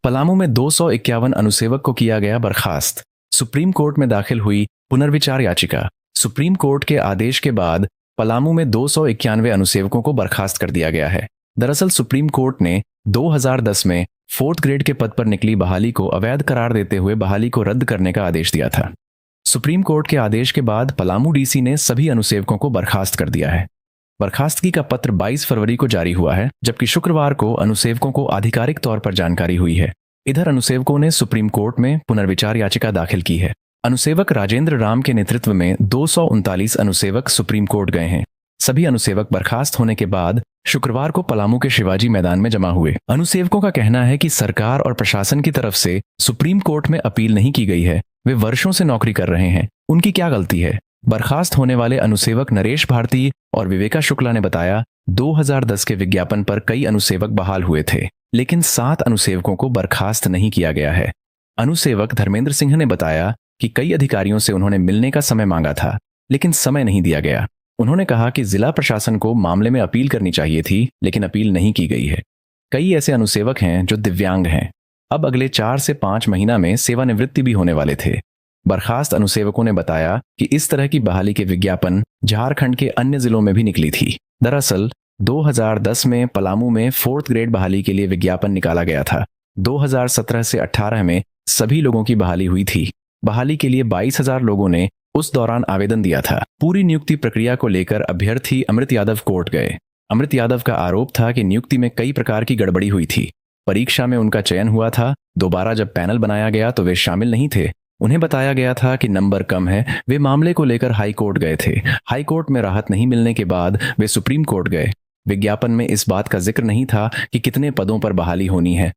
पलामू में 251 अनुसेवक को किया गया बर्खास्त। सुप्रीम कोर्ट में दाखिल हुई पुनर्विचार याचिका। सुप्रीम कोर्ट के आदेश के बाद पलामू में 291 अनुसेवकों को बर्खास्त कर दिया गया है। दरअसल सुप्रीम कोर्ट ने 2010 में 4th ग्रेड के पद पर निकली बहाली को अवैध करार देते हुए बहाली को रद्द करने का आदेश दिया था। सुप्रीम कोर्ट के आदेश के बाद पलामू डीसी ने सभी अनुसेवकों को बर्खास्त कर दिया है। बर्खास्तगी का पत्र 22 फरवरी को जारी हुआ है, जबकि शुक्रवार को अनुसेवकों को आधिकारिक तौर पर जानकारी हुई है। इधर अनुसेवकों ने सुप्रीम कोर्ट में पुनर्विचार याचिका दाखिल की है। अनुसेवक राजेंद्र राम के नेतृत्व में 239 अनुसेवक सुप्रीम कोर्ट गए हैं। सभी अनुसेवक बर्खास्त होने के बाद शुक्रवार को पलामू के शिवाजी मैदान में जमा हुए। अनुसेवकों का कहना है कि सरकार और प्रशासन की तरफ से सुप्रीम कोर्ट में अपील नहीं की गई है। वे वर्षों से नौकरी कर रहे हैं, उनकी क्या गलती है? बर्खास्त होने वाले अनुसेवक नरेश भारती और विवेका शुक्ला ने बताया 2010 के विज्ञापन पर कई अनुसेवक बहाल हुए थे, लेकिन 7 अनुसेवकों को बर्खास्त नहीं किया गया है। अनुसेवक धर्मेंद्र सिंह ने बताया कि कई अधिकारियों से उन्होंने मिलने का समय मांगा था, लेकिन समय नहीं दिया गया। उन्होंने कहा कि जिला प्रशासन को मामले में अपील करनी चाहिए थी, लेकिन अपील नहीं की गई है। कई ऐसे अनुसेवक हैं जो दिव्यांग हैं। अब अगले 4 से 5 महीना में सेवानिवृत्ति भी होने वाले थे। बर्खास्त अनुसेवकों ने बताया कि इस तरह की बहाली के विज्ञापन झारखंड के अन्य जिलों में भी निकली थी। दरअसल 2010 में पलामू में 4th ग्रेड बहाली के लिए विज्ञापन निकाला गया था। 2017 से 18 में सभी लोगों की बहाली हुई थी। बहाली के लिए 22,000 लोगों ने उस दौरान आवेदन दिया था। पूरी नियुक्ति प्रक्रिया को लेकर अभ्यर्थी अमृत यादव कोर्ट गए। अमृत यादव का आरोप था कि नियुक्ति में कई प्रकार की गड़बड़ी हुई थी। परीक्षा में उनका चयन हुआ था। दोबारा जब पैनल बनाया गया तो वे शामिल नहीं थे। उन्हें बताया गया था कि नंबर कम है। वे मामले को लेकर हाई कोर्ट गए थे। हाई कोर्ट में राहत नहीं मिलने के बाद वे सुप्रीम कोर्ट गए। विज्ञापन में इस बात का जिक्र नहीं था कि कितने पदों पर बहाली होनी है।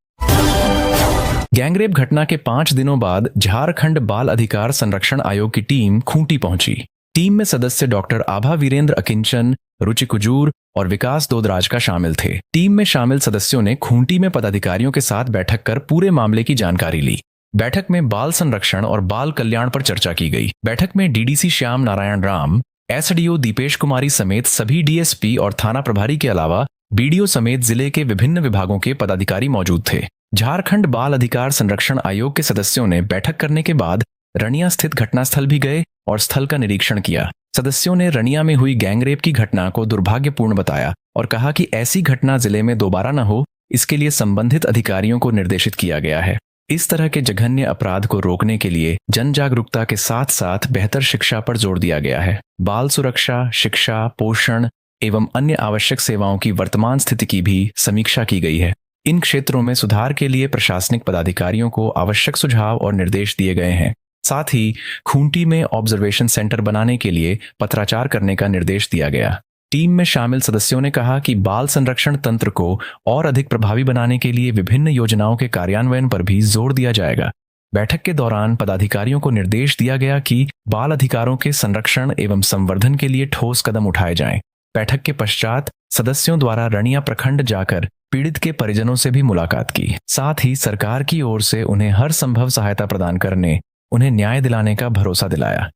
गैंगरेप घटना के 5 दिनों बाद झारखंड बाल अधिकार संरक्षण आयोग की टीम खूंटी पहुंची। टीम में सदस्य डॉक्टर आभा वीरेंद्र अकिंचन, रुचि कुजूर और विकास दोदराज का शामिल थे। टीम में शामिल सदस्यों ने खूंटी में पदाधिकारियों के साथ बैठक कर पूरे मामले की जानकारी ली। बैठक में बाल संरक्षण और बाल कल्याण पर चर्चा की गई। बैठक में डीडीसी श्याम नारायण राम, एसडीओ दीपेश कुमारी समेत सभी डीएसपी और थाना प्रभारी के अलावा बीडीओ समेत जिले के विभिन्न विभागों के पदाधिकारी मौजूद थे। झारखंड बाल अधिकार संरक्षण आयोग के सदस्यों ने बैठक करने के बाद रनिया स्थित घटनास्थल भी गए और स्थल का निरीक्षण किया। सदस्यों ने रनिया में हुई गैंगरेप की घटना को दुर्भाग्यपूर्ण बताया और कहा कि ऐसी घटना जिले में दोबारा न हो, इसके लिए संबंधित अधिकारियों को निर्देशित किया गया है। इस तरह के जघन्य अपराध को रोकने के लिए जन जागरूकता के साथ साथ बेहतर शिक्षा पर जोर दिया गया है। बाल सुरक्षा, शिक्षा, पोषण एवं अन्य आवश्यक सेवाओं की वर्तमान स्थिति की भी समीक्षा की गई है। इन क्षेत्रों में सुधार के लिए प्रशासनिक पदाधिकारियों को आवश्यक सुझाव और निर्देश दिए गए हैं। साथ ही खूंटी में ऑब्जर्वेशन सेंटर बनाने के लिए पत्राचार करने का निर्देश दिया गया। टीम में शामिल सदस्यों ने कहा कि बाल संरक्षण तंत्र को और अधिक प्रभावी बनाने के लिए विभिन्न योजनाओं के कार्यान्वयन पर भी जोर दिया जाएगा। बैठक के दौरान पदाधिकारियों को निर्देश दिया गया कि बाल अधिकारों के संरक्षण एवं संवर्धन के लिए ठोस कदम उठाए जाएं। बैठक के पश्चात सदस्यों द्वारा रनिया प्रखंड जाकर पीड़ित के परिजनों से भी मुलाकात की। साथ ही सरकार की ओर से उन्हें हर संभव सहायता प्रदान करने, उन्हें न्याय दिलाने का भरोसा दिलाया।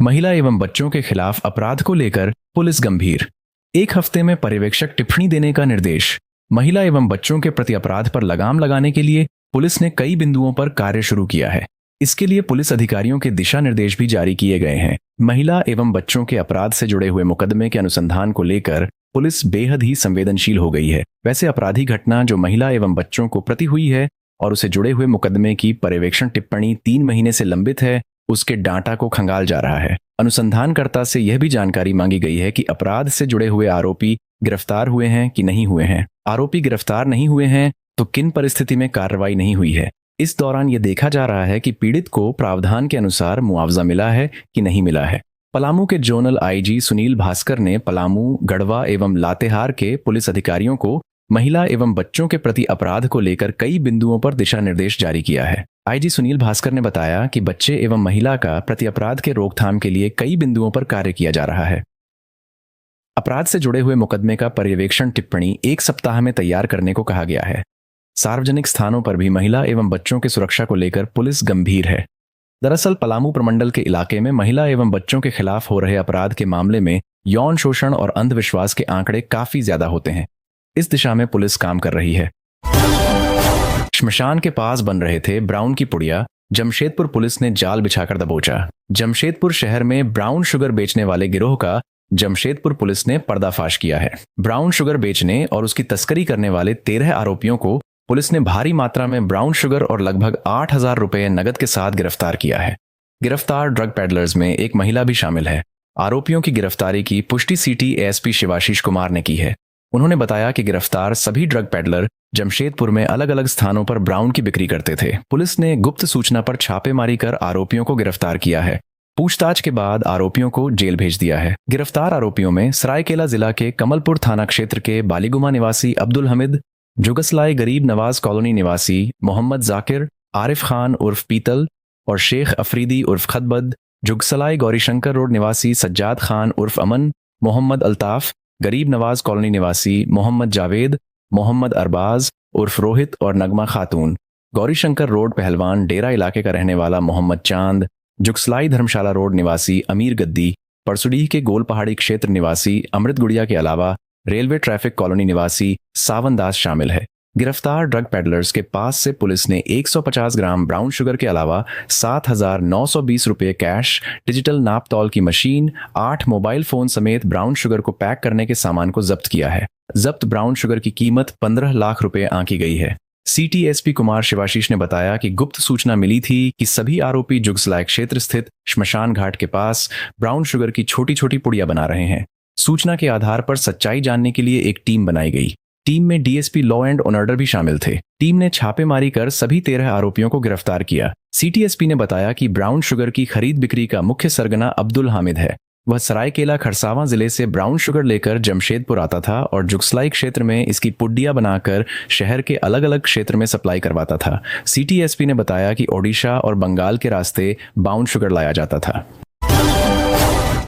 महिला एवं बच्चों के खिलाफ अपराध को लेकर पुलिस गंभीर। 1 हफ्ते में पर्यवेक्षक टिप्पणी देने का निर्देश। महिला एवं बच्चों के प्रति अपराध पर लगाम लगाने के लिए पुलिस ने कई बिंदुओं पर कार्य शुरू किया है। इसके लिए पुलिस अधिकारियों के दिशा निर्देश भी जारी किए गए हैं। महिला एवं बच्चों के अपराध से जुड़े हुए मुकदमे के अनुसंधान को लेकर पुलिस बेहद ही संवेदनशील हो गई है। वैसे अपराधी घटना जो महिला एवं बच्चों को प्रति हुई है और उसे जुड़े हुए मुकदमे की पर्यवेक्षण टिप्पणी 3 महीने से लंबित है, उसके डाटा को खंगाल जा रहा है। अनुसंधानकर्ता से यह भी जानकारी मांगी गई है कि अपराध से जुड़े हुए आरोपी गिरफ्तार हुए हैं कि नहीं हुए हैं। आरोपी गिरफ्तार नहीं हुए हैं तो किन परिस्थिति में कार्रवाई नहीं हुई है। इस दौरान यह देखा जा रहा है कि पीड़ित को प्रावधान के अनुसार मुआवजा मिला है कि नहीं मिला है। पलामू के जोनल आईजी सुनील भास्कर ने पलामू, गढ़वा एवं लातेहार के पुलिस अधिकारियों को महिला एवं बच्चों के प्रति अपराध को लेकर कई बिंदुओं पर दिशा निर्देश जारी किया है। आईजी सुनील भास्कर ने बताया कि बच्चे एवं महिला का प्रति अपराध के रोकथाम के लिए कई बिंदुओं पर कार्य किया जा रहा है। अपराध से जुड़े हुए मुकदमे का पर्यवेक्षण टिप्पणी 1 सप्ताह में तैयार करने को कहा गया है। सार्वजनिक स्थानों पर भी महिला एवं बच्चों की सुरक्षा को लेकर पुलिस गंभीर है। दरअसल पलामू प्रमंडल के इलाके में महिला एवं बच्चों के खिलाफ हो रहे अपराध के मामले में यौन शोषण और अंधविश्वास के आंकड़े काफी ज्यादा होते हैं। इस दिशा में पुलिस काम कर रही है। श्मशान के पास बन रहे थे ब्राउन की पुड़िया, जमशेदपुर पुलिस ने जाल बिछाकर दबोचा। जमशेदपुर शहर में ब्राउन शुगर बेचने वाले गिरोह का जमशेदपुर पुलिस ने पर्दाफाश किया है। ब्राउन शुगर बेचने और उसकी तस्करी करने वाले 13 आरोपियों को पुलिस ने भारी मात्रा में ब्राउन शुगर और लगभग 8,000 रुपए नगद के साथ गिरफ्तार किया है। गिरफ्तार ड्रग पेडलर्स में एक महिला भी शामिल है। आरोपियों की गिरफ्तारी की पुष्टि सिटी एएसपी शिवाशीष कुमार ने की है। उन्होंने बताया कि गिरफ्तार सभी ड्रग पेडलर जमशेदपुर में अलग अलग स्थानों पर ब्राउन की बिक्री करते थे। पुलिस ने गुप्त सूचना पर छापेमारी कर आरोपियों को गिरफ्तार किया है। पूछताछ के बाद आरोपियों को जेल भेज दिया है। गिरफ्तार आरोपियों में सरायकेला जिला के कमलपुर थाना क्षेत्र के बालीगुमा निवासी अब्दुल हमीद, जुगसलाई गरीब नवाज कॉलोनी निवासी मोहम्मद जाकिर, आरिफ खान उर्फ पीतल और शेख अफरीदी उर्फ खतबद, जुगसलाई गौरीशंकर रोड निवासी सज्जाद खान उर्फ अमन, मोहम्मद अल्ताफ, गरीब नवाज कॉलोनी निवासी मोहम्मद जावेद, मोहम्मद अरबाज उर्फ रोहित और नगमा खातून, गौरीशंकर रोड पहलवान डेरा इलाके का रहने वाला मोहम्मद चांद, जुगसलाई धर्मशाला रोड निवासी अमीर गद्दी, परसुडीह के गोल पहाड़ी क्षेत्र निवासी अमृत गुड़िया के अलावा रेलवे ट्रैफिक कॉलोनी निवासी सावन दास शामिल है। गिरफ्तार ड्रग पेडलर्स के पास से पुलिस ने 150 ग्राम ब्राउन शुगर के अलावा 7,920 रुपये कैश, डिजिटल नाप तौल की मशीन, 8 मोबाइल फोन समेत ब्राउन शुगर को पैक करने के सामान को जब्त किया है। जब्त ब्राउन शुगर की कीमत 15 लाख रुपए आंकी गई है। सिटी एसपी कुमार शिवाशीष ने बताया कि गुप्त सूचना मिली थी कि सभी आरोपी जुगसलाई क्षेत्र स्थित श्मशान घाट के पास ब्राउन शुगर की छोटी छोटी पुड़िया बना रहे हैं। सूचना के आधार पर सच्चाई जानने के लिए एक टीम बनाई गई। टीम में डीएसपी लॉ एंड ऑर्डर भी शामिल थे। टीम ने छापेमारी कर सभी 13 आरोपियों को गिरफ्तार किया। सीटीएसपी ने बताया कि ब्राउन शुगर की खरीद बिक्री का मुख्य सरगना अब्दुल हामिद है। वह सरायकेला खरसावां जिले से ब्राउन शुगर लेकर जमशेदपुर आता था और जुगसलाई क्षेत्र में इसकी पुड्डियां बनाकर शहर के अलग अलग क्षेत्र में सप्लाई करवाता था। सीटीएसपी ने बताया कि ओडिशा और बंगाल के रास्ते ब्राउन शुगर लाया जाता था।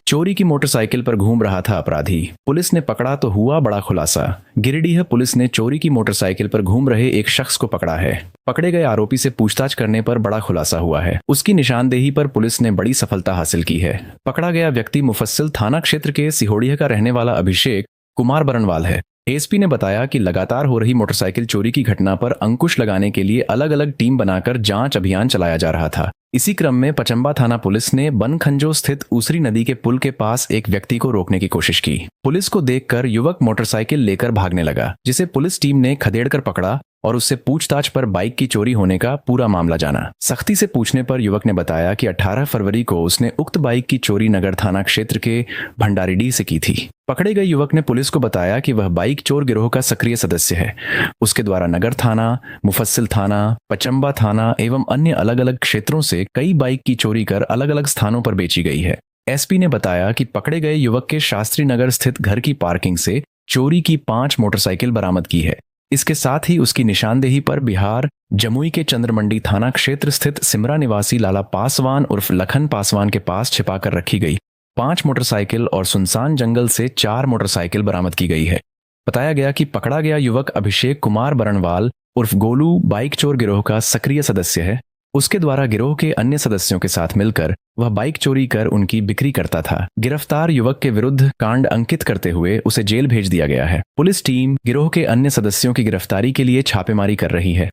चोरी की मोटरसाइकिल पर घूम रहा था अपराधी, पुलिस ने पकड़ा तो हुआ बड़ा खुलासा। गिरिडीह पुलिस ने चोरी की मोटरसाइकिल पर घूम रहे एक शख्स को पकड़ा है। पकड़े गए आरोपी से पूछताछ करने पर बड़ा खुलासा हुआ है। उसकी निशानदेही पर पुलिस ने बड़ी सफलता हासिल की है। पकड़ा गया व्यक्ति मुफस्सिल थाना क्षेत्र के सिहोड़िया का रहने वाला अभिषेक कुमार बरनवाल है। एसपी ने बताया कि लगातार हो रही मोटरसाइकिल चोरी की घटना पर अंकुश लगाने के लिए अलग अलग टीम बनाकर जांच अभियान चलाया जा रहा था। इसी क्रम में पचंबा थाना पुलिस ने बनखंजो स्थित ऊसरी नदी के पुल के पास एक व्यक्ति को रोकने की कोशिश की। पुलिस को देखकर युवक मोटरसाइकिल लेकर भागने लगा, जिसे पुलिस टीम ने खदेड़कर पकड़ा और उससे पूछताछ पर बाइक की चोरी होने का पूरा मामला जाना। सख्ती से पूछने पर युवक ने बताया कि 18 फरवरी को उसने उक्त बाइक की चोरी नगर थाना क्षेत्र के भंडारीडीह से की थी। पकड़े गए युवक ने पुलिस को बताया कि वह बाइक चोर गिरोह का सक्रिय सदस्य है। उसके द्वारा नगर थाना, मुफस्सिल थाना, पचंबा थाना एवं अन्य अलग अलग क्षेत्रों से कई बाइक की चोरी कर अलग अलग स्थानों पर बेची गई है। एसपी ने बताया कि पकड़े गए युवक के शास्त्री नगर स्थित घर की पार्किंग से चोरी की 5 मोटरसाइकिल बरामद की है। इसके साथ ही उसकी निशानदेही पर बिहार जमुई के चंद्रमंडी थाना क्षेत्र स्थित सिमरा निवासी लाला पासवान उर्फ लखन पासवान के पास छिपाकर रखी गई 5 मोटरसाइकिल और सुनसान जंगल से 4 मोटरसाइकिल बरामद की गई है। बताया गया कि पकड़ा गया युवक अभिषेक कुमार बरनवाल उर्फ गोलू बाइक चोर गिरोह का सक्रिय सदस्य है। उसके द्वारा गिरोह के अन्य सदस्यों के साथ मिलकर वह बाइक चोरी कर उनकी बिक्री करता था। गिरफ्तार युवक के विरुद्ध कांड अंकित करते हुए उसे जेल भेज दिया गया है। पुलिस टीम गिरोह के अन्य सदस्यों की गिरफ्तारी के लिए छापेमारी कर रही है।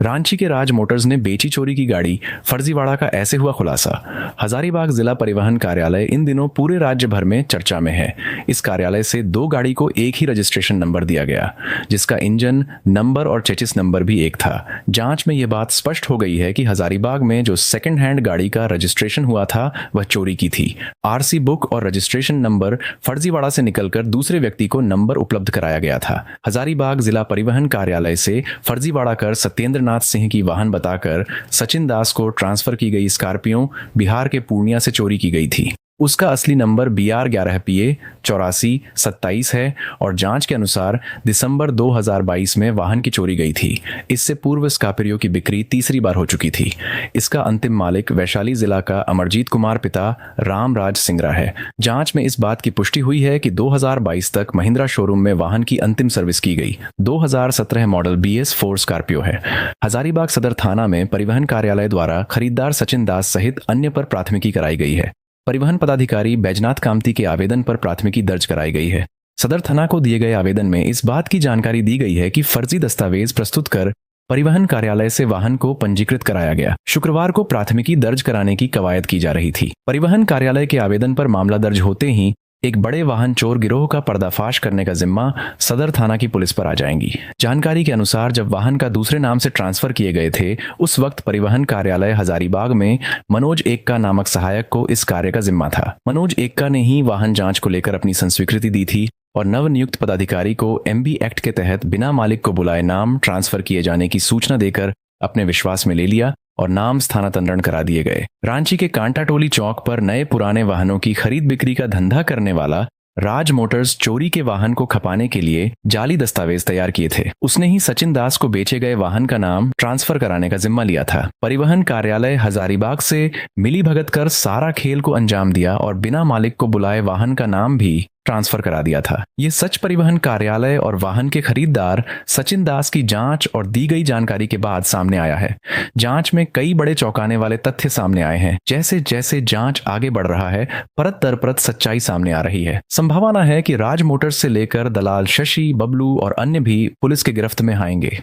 रांची के राज मोटर्स ने बेची चोरी की गाड़ी, फर्जीवाड़ा का ऐसे हुआ खुलासा। हजारीबाग जिला परिवहन कार्यालय इन दिनों पूरे राज्य भर में चर्चा में है। इस कार्यालय से 2 गाड़ी को एक ही रजिस्ट्रेशन नंबर दिया गया, जिसका इंजन नंबर और चेचिस नंबर भी एक था। जांच में यह बात स्पष्ट हो गई है कि हजारीबाग में जो सेकंड हैंड गाड़ी का रजिस्ट्रेशन हुआ था वह चोरी की थी। आरसी बुक और रजिस्ट्रेशन नंबर फर्जीवाड़ा से निकलकर दूसरे व्यक्ति को नंबर उपलब्ध कराया गया था। हजारीबाग जिला परिवहन कार्यालय से फर्जीवाड़ा कर सत्येंद्र सिंह की वाहन बताकर सचिन दास को ट्रांसफर की गई स्कॉर्पियो बिहार के पूर्णिया से चोरी की गई थी। उसका असली नंबर BR 11PA 8427 है और जांच के अनुसार दिसंबर 2022 में वाहन की चोरी गई थी। इससे पूर्व स्कॉर्पियो की बिक्री तीसरी बार हो चुकी थी। इसका अंतिम मालिक वैशाली जिला का अमरजीत कुमार पिता रामराज सिंगरा है। जांच में इस बात की पुष्टि हुई है कि 2022 तक महिंद्रा शोरूम में वाहन की अंतिम सर्विस की गई 2017 मॉडल BS4 स्कॉर्पियो है। हजारीबाग सदर थाना में परिवहन कार्यालय द्वारा खरीदार सचिन दास सहित अन्य पर प्राथमिकी कराई गई है। परिवहन पदाधिकारी बैजनाथ कामती के आवेदन पर प्राथमिकी दर्ज कराई गई है। सदर थाना को दिए गए आवेदन में इस बात की जानकारी दी गई है कि फर्जी दस्तावेज प्रस्तुत कर परिवहन कार्यालय से वाहन को पंजीकृत कराया गया। शुक्रवार को प्राथमिकी दर्ज कराने की कवायद की जा रही थी। परिवहन कार्यालय के आवेदन पर मामला दर्ज होते ही एक बड़े वाहन चोर गिरोह का पर्दाफाश करने का जिम्मा सदर थाना की पुलिस पर आ जाएंगी। जानकारी के अनुसार जब वाहन का दूसरे नाम से ट्रांसफर किए गए थे, उस वक्त परिवहन कार्यालय हजारीबाग में मनोज एक्का नामक सहायक को इस कार्य का जिम्मा था। मनोज एक्का ने ही वाहन जांच को लेकर अपनी संस्वीकृति दी थी और नवनियुक्त पदाधिकारी को MB एक्ट के तहत बिना मालिक को बुलाए नाम ट्रांसफर किए जाने की सूचना देकर अपने विश्वास में ले लिया और नाम स्थानांतरण करा दिए गए। रांची के कांटाटोली चौक पर नए पुराने वाहनों की खरीद बिक्री का धंधा करने वाला राज मोटर्स चोरी के वाहन को खपाने के लिए जाली दस्तावेज तैयार किए थे। उसने ही सचिन दास को बेचे गए वाहन का नाम ट्रांसफर कराने का जिम्मा लिया था। परिवहन कार्यालय हजारीबाग से मिली भगत कर सारा खेल को अंजाम दिया और बिना मालिक को बुलाए वाहन का नाम भी ट्रांसफर करा दिया था। ये सच परिवहन कार्यालय और वाहन के खरीदार सचिन दास की जांच और दी गई जानकारी के बाद सामने आया है। जांच में कई बड़े चौंकाने वाले तथ्य सामने आए हैं। जैसे जैसे जांच आगे बढ़ रहा है, परत दर परत सच्चाई सामने आ रही है। संभावना है कि राज मोटर्स से लेकर दलाल शशि, बबलू और अन्य भी पुलिस के गिरफ्त में आएंगे।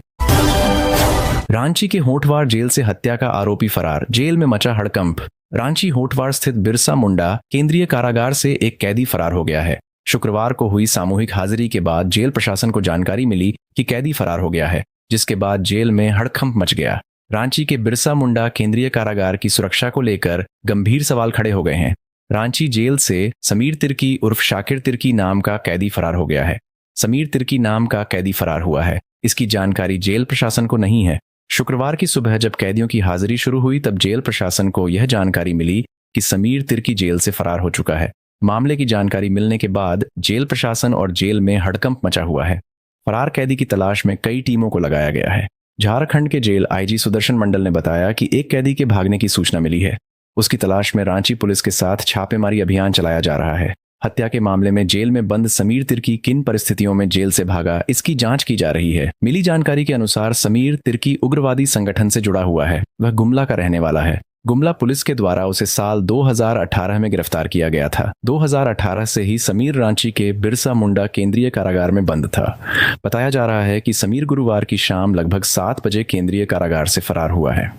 रांची के होठवार जेल से हत्या का आरोपी फरार, जेल में मचा हड़कंप। रांची होठवार स्थित बिरसा मुंडा केंद्रीय कारागार से एक कैदी फरार हो गया है। शुक्रवार को हुई सामूहिक हाजिरी के बाद जेल प्रशासन को जानकारी मिली कि कैदी फरार हो गया है, जिसके बाद जेल में हड़कंप मच गया। रांची के बिरसा मुंडा केंद्रीय कारागार की सुरक्षा को लेकर गंभीर सवाल खड़े हो गए हैं। रांची जेल से समीर तिर्की उर्फ शाकिर तिर्की नाम का कैदी फरार हो गया है। समीर तिर्की नाम का कैदी फरार हुआ है। इसकी जानकारी जेल प्रशासन को नहीं है। शुक्रवार की सुबह जब कैदियों की हाजिरी शुरू हुई तब जेल प्रशासन को यह जानकारी मिली कि समीर तिर्की जेल से फरार हो चुका है। मामले की जानकारी मिलने के बाद जेल प्रशासन और जेल में हड़कंप मचा हुआ है। फरार कैदी की तलाश में कई टीमों को लगाया गया है। झारखंड के जेल आईजी सुदर्शन मंडल ने बताया कि एक कैदी के भागने की सूचना मिली है। उसकी तलाश में रांची पुलिस के साथ छापेमारी अभियान चलाया जा रहा है। हत्या के मामले में जेल में बंद समीर तिर्की किन परिस्थितियों में जेल से भागा, इसकी जांच की जा रही है। मिली जानकारी के अनुसार समीर तिर्की उग्रवादी संगठन से जुड़ा हुआ है। वह गुमला का रहने वाला है। गुमला पुलिस के द्वारा उसे साल 2018 में गिरफ्तार किया गया था। 2018 से ही समीर रांची के बिरसा मुंडा केंद्रीय कारागार में बंद था। बताया जा रहा है कि समीर गुरुवार की शाम लगभग 7 बजे केंद्रीय कारागार से फरार हुआ है।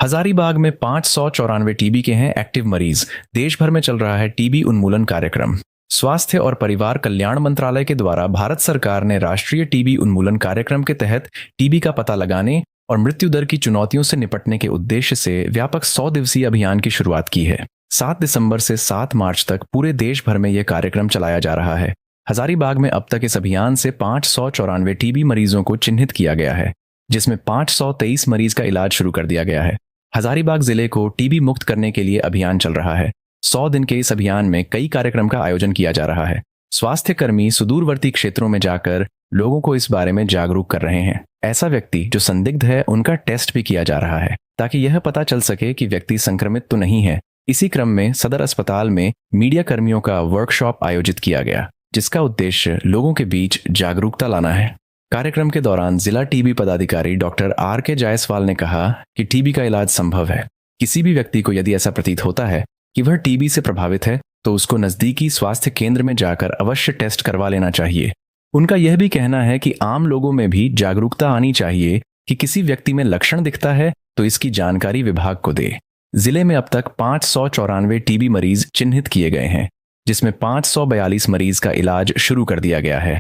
हजारीबाग में 594 टीबी के हैं एक्टिव मरीज। देश भर में चल रहा है टीबी उन्मूलन कार्यक्रम। स्वास्थ्य और परिवार कल्याण मंत्रालय के द्वारा भारत सरकार ने राष्ट्रीय टीबी उन्मूलन कार्यक्रम के तहत टीबी का पता लगाने और मृत्यु दर की चुनौतियों से निपटने के उद्देश्य से व्यापक 100 दिवसीय अभियान की शुरुआत की है। 7 दिसंबर से 7 मार्च तक पूरे देश भर में यह कार्यक्रम चलाया जा रहा है। हजारीबाग में अब तक इस अभियान से 594 टीबी मरीजों को चिन्हित किया गया है, जिसमें 523 मरीज का इलाज शुरू कर दिया गया है। हजारीबाग जिले को टीबी मुक्त करने के लिए अभियान चल रहा है। 100 दिन के इस अभियान में कई कार्यक्रम का आयोजन किया जा रहा है। स्वास्थ्य कर्मी सुदूरवर्ती क्षेत्रों में जाकर लोगों को इस बारे में जागरूक कर रहे हैं। ऐसा व्यक्ति जो संदिग्ध है उनका टेस्ट भी किया जा रहा है ताकि यह पता चल सके कि व्यक्ति संक्रमित तो नहीं है। इसी क्रम में सदर अस्पताल में मीडिया कर्मियों का वर्कशॉप आयोजित किया गया, जिसका उद्देश्य लोगों के बीच जागरूकता लाना है। कार्यक्रम के दौरान जिला टीबी पदाधिकारी डॉक्टर RK जायसवाल ने कहा कि टीबी का इलाज संभव है। किसी भी व्यक्ति को यदि ऐसा प्रतीत होता है कि वह टीबी से प्रभावित है तो उसको नजदीकी स्वास्थ्य केंद्र में जाकर अवश्य टेस्ट करवा लेना चाहिए। उनका यह भी कहना है कि आम लोगों में भी जागरूकता आनी चाहिए कि किसी व्यक्ति में लक्षण दिखता है तो इसकी जानकारी विभाग को दे। जिले में अब तक 594 टीबी मरीज चिन्हित किए गए हैं, जिसमें 542 मरीज का इलाज शुरू कर दिया गया है।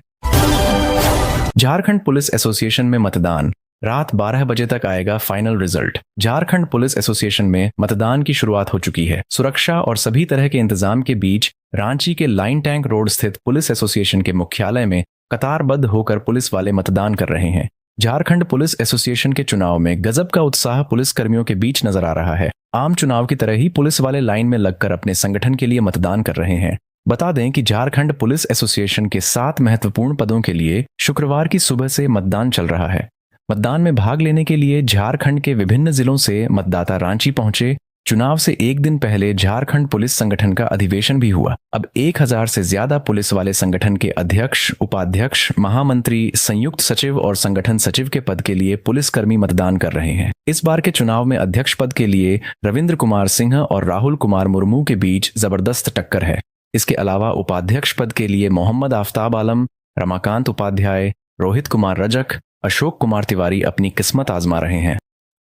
झारखंड पुलिस एसोसिएशन में मतदान, रात 12 बजे तक आएगा final result. Jharkhand police association में मतदान की शुरुआत हो चुकी है। सुरक्षा और सभी तरह के इंतजाम के बीच रांची के लाइन टैंक रोड स्थित पुलिस एसोसिएशन के मुख्यालय में कतारबद्ध होकर पुलिस वाले मतदान कर रहे हैं। झारखंड पुलिस एसोसिएशन के चुनाव में गजब का उत्साह पुलिस कर्मियों के बीच नजर आ रहा है। आम चुनाव की तरह ही पुलिस वाले लाइन में लगकर अपने संगठन के लिए मतदान कर रहे हैं। बता दें कि झारखंड पुलिस एसोसिएशन के 7 महत्वपूर्ण पदों के लिए शुक्रवार की सुबह से मतदान चल रहा है। मतदान में भाग लेने के लिए झारखंड के विभिन्न जिलों से मतदाता रांची पहुंचे। चुनाव से एक दिन पहले झारखंड पुलिस संगठन का अधिवेशन भी हुआ। अब 1000 से ज्यादा पुलिस वाले संगठन के अध्यक्ष, उपाध्यक्ष, महामंत्री, संयुक्त सचिव और संगठन सचिव के पद के लिए पुलिसकर्मी मतदान कर रहे हैं। इस बार के चुनाव में अध्यक्ष पद के लिए रविंद्र कुमार सिंह और राहुल कुमार मुर्मू के बीच जबरदस्त टक्कर है। इसके अलावा उपाध्यक्ष पद के लिए मोहम्मद आफ्ताब आलम, रमाकांत उपाध्याय, रोहित कुमार रजक, अशोक कुमार तिवारी अपनी किस्मत आजमा रहे हैं।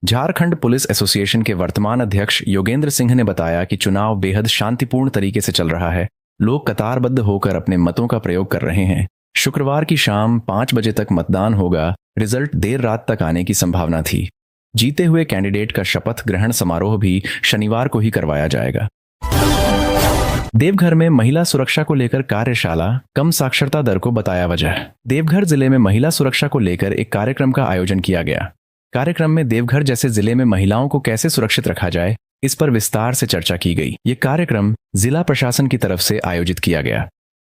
झारखंड पुलिस एसोसिएशन के वर्तमान अध्यक्ष योगेंद्र सिंह ने बताया कि चुनाव बेहद शांतिपूर्ण तरीके से चल रहा है। लोग कतारबद्ध होकर अपने मतों का प्रयोग कर रहे हैं। शुक्रवार की शाम 5 बजे तक मतदान होगा। रिजल्ट देर रात तक आने की संभावना थी। जीते हुए कैंडिडेट का शपथ ग्रहण समारोह भी शनिवार को ही करवाया जाएगा। देवघर में महिला सुरक्षा को लेकर कार्यशाला, कम साक्षरता दर को बताया वजह। देवघर जिले में महिला सुरक्षा को लेकर एक कार्यक्रम का आयोजन किया गया। कार्यक्रम में देवघर जैसे जिले में महिलाओं को कैसे सुरक्षित रखा जाए, इस पर विस्तार से चर्चा की गई। ये कार्यक्रम जिला प्रशासन की तरफ से आयोजित किया गया।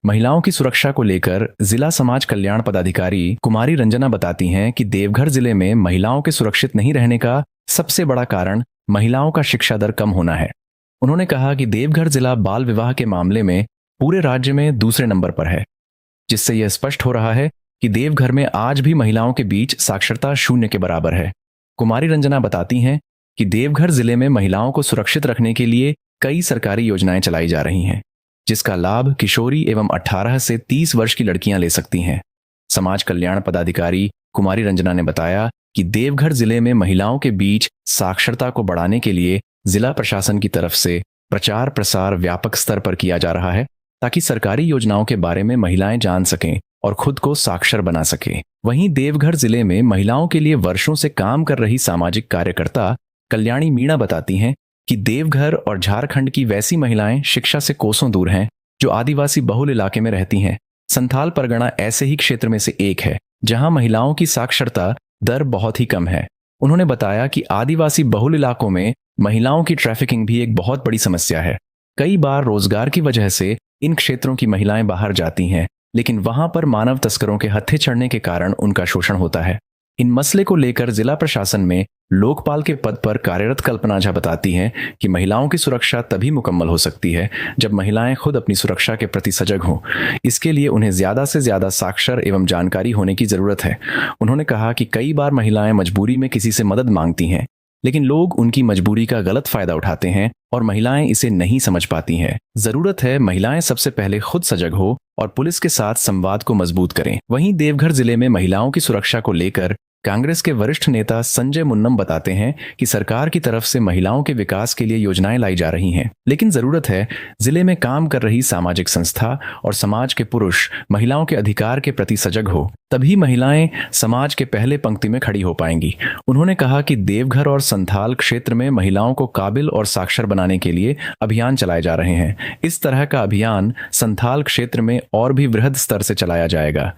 महिलाओं की सुरक्षा को लेकर जिला समाज कल्याण पदाधिकारी कुमारी रंजना बताती हैं कि देवघर जिले में महिलाओं के सुरक्षित नहीं रहने का सबसे बड़ा कारण महिलाओं का शिक्षा दर कम होना है। उन्होंने कहा कि देवघर जिला बाल विवाह के मामले में पूरे राज्य में दूसरे नंबर पर है, जिससे यह स्पष्ट हो रहा है कि देवघर में आज भी महिलाओं के बीच साक्षरता 0 के बराबर है। कुमारी रंजना बताती हैं कि देवघर जिले में महिलाओं को सुरक्षित रखने के लिए कई सरकारी योजनाएं चलाई जा रही हैं, जिसका लाभ किशोरी एवं 18 से 30 वर्ष की लड़कियां ले सकती हैं। समाज कल्याण पदाधिकारी कुमारी रंजना ने बताया कि देवघर जिले में महिलाओं के बीच साक्षरता को बढ़ाने के लिए जिला प्रशासन की तरफ से प्रचार प्रसार व्यापक स्तर पर किया जा रहा है, ताकि सरकारी योजनाओं के बारे में महिलाएं जान सकें और खुद को साक्षर बना सके। वहीं देवघर जिले में महिलाओं के लिए वर्षों से काम कर रही सामाजिक कार्यकर्ता कल्याणी मीणा बताती हैं कि देवघर और झारखंड की वैसी महिलाएं शिक्षा से कोसों दूर हैं जो आदिवासी बहुल इलाके में रहती हैं। संथाल परगना ऐसे ही क्षेत्र में से एक है जहां महिलाओं की साक्षरता दर बहुत ही कम है। उन्होंने बताया कि आदिवासी बहुल इलाकों में महिलाओं की ट्रैफिकिंग भी एक बहुत बड़ी समस्या है। कई बार रोजगार की वजह से इन क्षेत्रों की महिलाएं बाहर जाती हैं, लेकिन वहां पर मानव तस्करों के हत्थे चढ़ने के कारण उनका शोषण होता है। इन मसले को लेकर जिला प्रशासन में लोकपाल के पद पर कार्यरत कल्पना झा बताती हैं कि महिलाओं की सुरक्षा तभी मुकम्मल हो सकती है जब महिलाएं खुद अपनी सुरक्षा के प्रति सजग हों। इसके लिए उन्हें ज्यादा से ज्यादा साक्षर एवं जानकारी होने की जरूरत है। उन्होंने कहा कि कई बार महिलाएं मजबूरी में किसी से मदद मांगती हैं, लेकिन लोग उनकी मजबूरी का गलत फायदा उठाते हैं और महिलाएं इसे नहीं समझ पाती हैं। जरूरत है महिलाएं सबसे पहले खुद सजग हो और पुलिस के साथ संवाद को मजबूत करें। वहीं देवघर जिले में महिलाओं की सुरक्षा को लेकर कांग्रेस के वरिष्ठ नेता संजय मुन्नम बताते हैं कि सरकार की तरफ से महिलाओं के विकास के लिए योजनाएं लाई जा रही हैं, लेकिन जरूरत है जिले में काम कर रही सामाजिक संस्था और समाज के पुरुष महिलाओं के अधिकार के प्रति सजग हो, तभी महिलाएं समाज के पहले पंक्ति में खड़ी हो पाएंगी। उन्होंने कहा कि देवघर और संथाल क्षेत्र में महिलाओं को काबिल और साक्षर बनाने के लिए अभियान चलाए जा रहे हैं। इस तरह का अभियान संथाल क्षेत्र में और भी वृहद स्तर से चलाया जाएगा।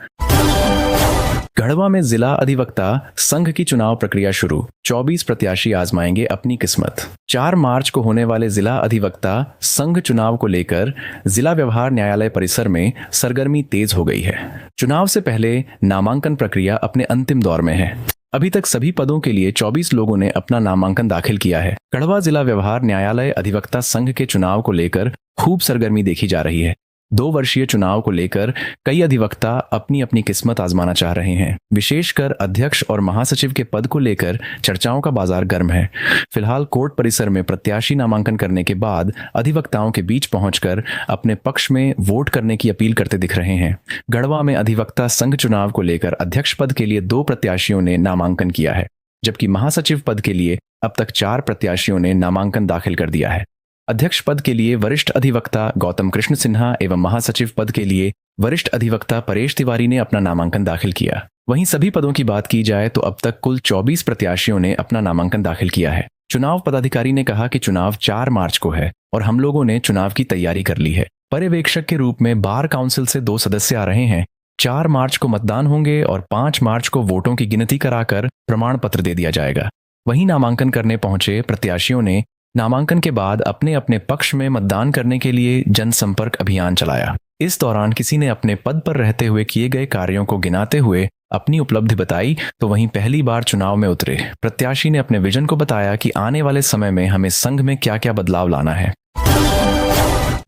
गढ़वा में जिला अधिवक्ता संघ की चुनाव प्रक्रिया शुरू, 24 प्रत्याशी आजमाएंगे अपनी किस्मत। 4 मार्च को होने वाले जिला अधिवक्ता संघ चुनाव को लेकर जिला व्यवहार न्यायालय परिसर में सरगर्मी तेज हो गई है। चुनाव से पहले नामांकन प्रक्रिया अपने अंतिम दौर में है। अभी तक सभी पदों के लिए 24 लोगों ने अपना नामांकन दाखिल किया है। गढ़वा जिला व्यवहार न्यायालय अधिवक्ता संघ के चुनाव को लेकर खूब सरगर्मी देखी जा रही है। 2 वर्षीय चुनाव को लेकर कई अधिवक्ता अपनी अपनी किस्मत आजमाना चाह रहे हैं। विशेषकर अध्यक्ष और महासचिव के पद को लेकर चर्चाओं का बाजार गर्म है। फिलहाल कोर्ट परिसर में प्रत्याशी नामांकन करने के बाद अधिवक्ताओं के बीच पहुंचकर अपने पक्ष में वोट करने की अपील करते दिख रहे हैं। गढ़वा में अधिवक्ता संघ चुनाव को लेकर अध्यक्ष पद के लिए 2 प्रत्याशियों ने नामांकन किया है, जबकि महासचिव पद के लिए अब तक 4 प्रत्याशियों ने नामांकन दाखिल कर दिया है। अध्यक्ष पद के लिए वरिष्ठ अधिवक्ता गौतम कृष्ण सिन्हा एवं महासचिव पद के लिए वरिष्ठ अधिवक्ता परेश तिवारी ने अपना नामांकन दाखिल किया। वहीं सभी पदों की बात की जाए तो अब तक कुल 24 प्रत्याशियों ने अपना नामांकन दाखिल किया है। चुनाव पदाधिकारी ने कहा कि चुनाव 4 मार्च को है और हम लोगों ने चुनाव की तैयारी कर ली है। पर्यवेक्षक के रूप में बार काउंसिल से 2 सदस्य आ रहे हैं। 4 मार्च को मतदान होंगे और 5 मार्च को वोटों की गिनती कराकर प्रमाण पत्र दे दिया जाएगा। वहीं नामांकन करने पहुंचे प्रत्याशियों ने नामांकन के बाद अपने अपने पक्ष में मतदान करने के लिए जनसंपर्क अभियान चलाया। इस दौरान किसी ने अपने पद पर रहते हुए किए गए कार्यों को गिनाते हुए अपनी उपलब्धि बताई, तो वहीं पहली बार चुनाव में उतरे प्रत्याशी ने अपने विजन को बताया कि आने वाले समय में हमें संघ में क्या क्या बदलाव लाना है।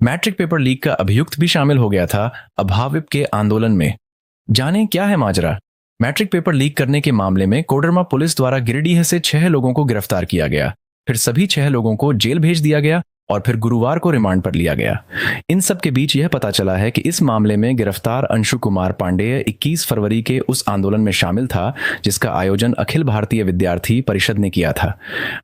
मैट्रिक पेपर लीक का अभियुक्त भी शामिल हो गया था अभाविप के आंदोलन में। जाने क्या है माजरा। मैट्रिक पेपर लीक करने के मामले में कोडरमा पुलिस द्वारा गिरिडीह से 6 लोगों को गिरफ्तार किया गया, फिर सभी 6 लोगों को जेल भेज दिया गया और फिर गुरुवार को रिमांड पर लिया गया। इन सब के बीच यह पता चला है कि इस मामले में गिरफ्तार अंशु कुमार पांडेय 21 फरवरी के उस आंदोलन में शामिल था जिसका आयोजन अखिल भारतीय विद्यार्थी परिषद ने किया था।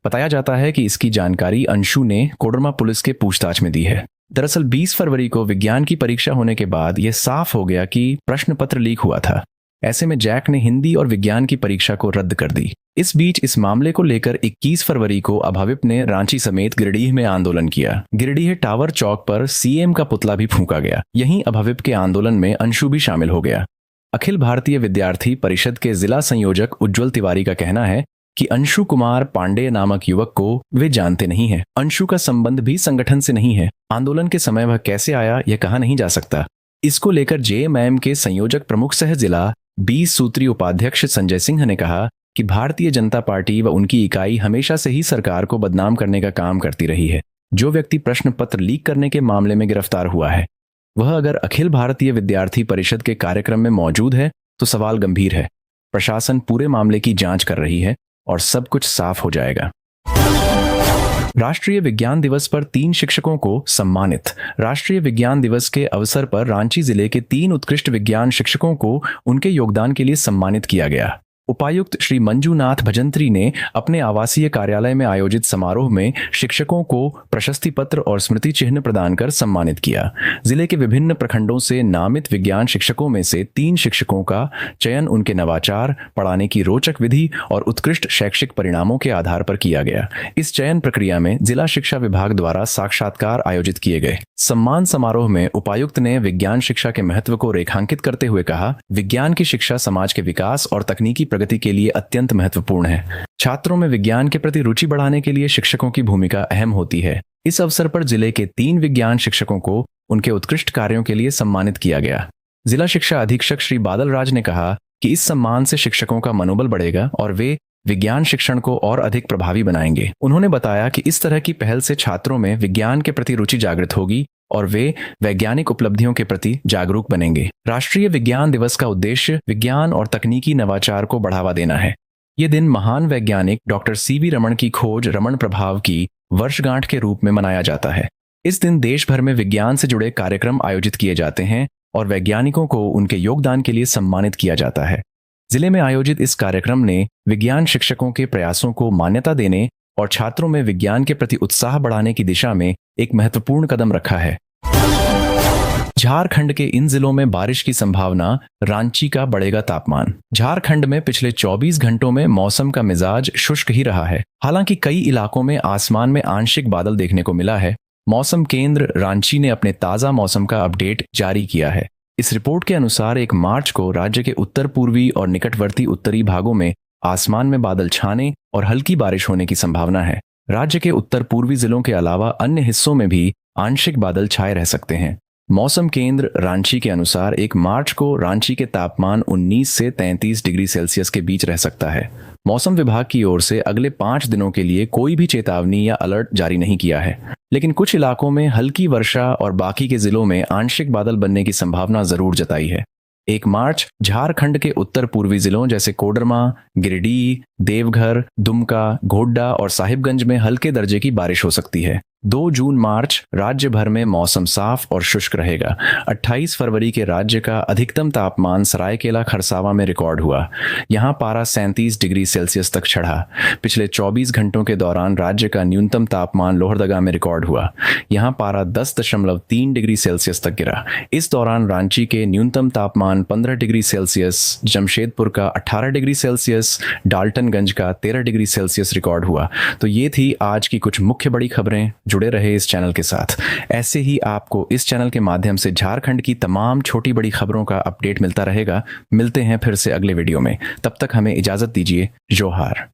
बताया जाता है कि इसकी जानकारी अंशु ने कोडरमा पुलिस के पूछताछ में दी है। दरअसल 20 फरवरी को विज्ञान की परीक्षा होने के बाद यह साफ हो गया कि प्रश्न पत्र लीक हुआ था। ऐसे में जैक ने हिंदी और विज्ञान की परीक्षा को रद्द कर दी। इस बीच इस मामले को लेकर 21 फरवरी को अभाविप ने रांची समेत गिरिडीह में आंदोलन किया। गिरिडीह टावर चौक पर सीएम का पुतला भी फूंका गया। यहीं अभाविप के आंदोलन में अंशु भी शामिल हो गया। अखिल भारतीय विद्यार्थी परिषद के जिला संयोजक उज्जवल तिवारी का कहना है कि अंशु कुमार पांडेय नामक युवक को वे जानते नहीं है। अंशु का संबंध भी संगठन से नहीं है। आंदोलन के समय वह कैसे आया यह कहा नहीं जा सकता। इसको लेकर जेएमएम के संयोजक प्रमुख सह जिला 20 सूत्री उपाध्यक्ष संजय सिंह ने कहा कि भारतीय जनता पार्टी व उनकी इकाई हमेशा से ही सरकार को बदनाम करने का काम करती रही है। जो व्यक्ति प्रश्न पत्र लीक करने के मामले में गिरफ्तार हुआ है वह अगर अखिल भारतीय विद्यार्थी परिषद के कार्यक्रम में मौजूद है तो सवाल गंभीर है। प्रशासन पूरे मामले की जांच कर रही है और सब कुछ साफ हो जाएगा। राष्ट्रीय विज्ञान दिवस पर 3 शिक्षकों को सम्मानित। राष्ट्रीय विज्ञान दिवस के अवसर पर रांची जिले के 3 उत्कृष्ट विज्ञान शिक्षकों को उनके योगदान के लिए सम्मानित किया गया। उपायुक्त श्री मंजूनाथ भजंत्री ने अपने आवासीय कार्यालय में आयोजित समारोह में शिक्षकों को प्रशस्ति पत्र और स्मृति चिन्ह प्रदान कर सम्मानित किया। जिले के विभिन्न प्रखंडों से नामित विज्ञान शिक्षकों में से 3 शिक्षकों का चयन उनके नवाचार, पढ़ाने की रोचक विधि और उत्कृष्ट शैक्षिक परिणामों के आधार पर किया गया। इस चयन प्रक्रिया में जिला शिक्षा विभाग द्वारा साक्षात्कार आयोजित किए गए। सम्मान समारोह में उपायुक्त ने विज्ञान शिक्षा के महत्व को रेखांकित करते हुए कहा, विज्ञान की शिक्षा समाज के विकास और तकनीकी प्रगति के लिए अत्यंत महत्वपूर्ण है। छात्रों में विज्ञान के प्रति रुचि बढ़ाने के लिए शिक्षकों की भूमिका अहम होती है। इस अवसर पर जिले के 3 विज्ञान शिक्षकों को उनके उत्कृष्ट कार्यों के लिए सम्मानित किया गया। जिला शिक्षा अधीक्षक श्री बादल राज ने कहा कि इस सम्मान से शिक्षकों का मनोबल बढ़ेगा और वे विज्ञान शिक्षण को और अधिक प्रभावी बनाएंगे। उन्होंने बताया कि इस तरह की पहल से छात्रों में विज्ञान के प्रति रुचि जागृत होगी और वे वैज्ञानिक उपलब्धियों के प्रति जागरूक बनेंगे। राष्ट्रीय विज्ञान दिवस का उद्देश्य विज्ञान और तकनीकी नवाचार को बढ़ावा देना है। ये दिन महान वैज्ञानिक डॉक्टर सीवी रमन की खोज रमन प्रभाव की वर्षगांठ के रूप में मनाया जाता है। इस दिन देश भर में विज्ञान से जुड़े कार्यक्रम आयोजित किए जाते हैं और वैज्ञानिकों को उनके योगदान के लिए सम्मानित किया जाता है। जिले में आयोजित इस कार्यक्रम ने विज्ञान शिक्षकों के प्रयासों को मान्यता देने और छात्रों में विज्ञान के प्रति उत्साह बढ़ाने की दिशा में एक महत्वपूर्ण कदम रखा है। झारखंड के इन जिलों में बारिश की संभावना, रांची का बढ़ेगा तापमान। झारखंड में पिछले 24 घंटों में मौसम का मिजाज शुष्क ही रहा है। हालांकि कई इलाकों में आसमान में आंशिक बादल देखने को मिला है। मौसम केंद्र रांची ने अपने ताजा मौसम का अपडेट जारी किया है। इस रिपोर्ट के अनुसार 1 मार्च को राज्य के उत्तर पूर्वी और निकटवर्ती उत्तरी भागों में आसमान में बादल छाने और हल्की बारिश होने की संभावना है। राज्य के उत्तर पूर्वी जिलों के अलावा अन्य हिस्सों में भी आंशिक बादल छाए रह सकते हैं। मौसम केंद्र रांची के अनुसार 1 मार्च को रांची के तापमान 19 से 33 डिग्री सेल्सियस के बीच रह सकता है। मौसम विभाग की ओर से अगले 5 दिनों के लिए कोई भी चेतावनी या अलर्ट जारी नहीं किया है, लेकिन कुछ इलाकों में हल्की वर्षा और बाकी के जिलों में आंशिक बादल बनने की संभावना जरूर जताई है। 1 मार्च झारखंड के उत्तर पूर्वी जिलों जैसे कोडरमा, गिरिडीह, देवघर, दुमका, गोड्डा और साहिबगंज में हल्के दर्जे की बारिश हो सकती है। 2 जून मार्च राज्य भर में मौसम साफ और शुष्क रहेगा। 28 फरवरी के राज्य का अधिकतम तापमान सरायकेला खरसावां में रिकॉर्ड हुआ। यहां पारा 37 डिग्री सेल्सियस तक चढ़ा। पिछले 24 घंटों के दौरान राज्य का न्यूनतम तापमान लोहरदगा में रिकॉर्ड हुआ। यहां पारा 10.3 डिग्री सेल्सियस तक गिरा। इस दौरान रांची के न्यूनतम तापमान 15 डिग्री सेल्सियस, जमशेदपुर का 18 डिग्री सेल्सियस, डाल्टनगंज का 13 डिग्री सेल्सियस रिकॉर्ड हुआ। तो ये थी आज की कुछ मुख्य बड़ी खबरें। जुड़े रहे इस चैनल के साथ। ऐसे ही आपको इस चैनल के माध्यम से झारखंड की तमाम छोटी बड़ी खबरों का अपडेट मिलता रहेगा। मिलते हैं फिर से अगले वीडियो में। तब तक हमें इजाजत दीजिए। जोहार।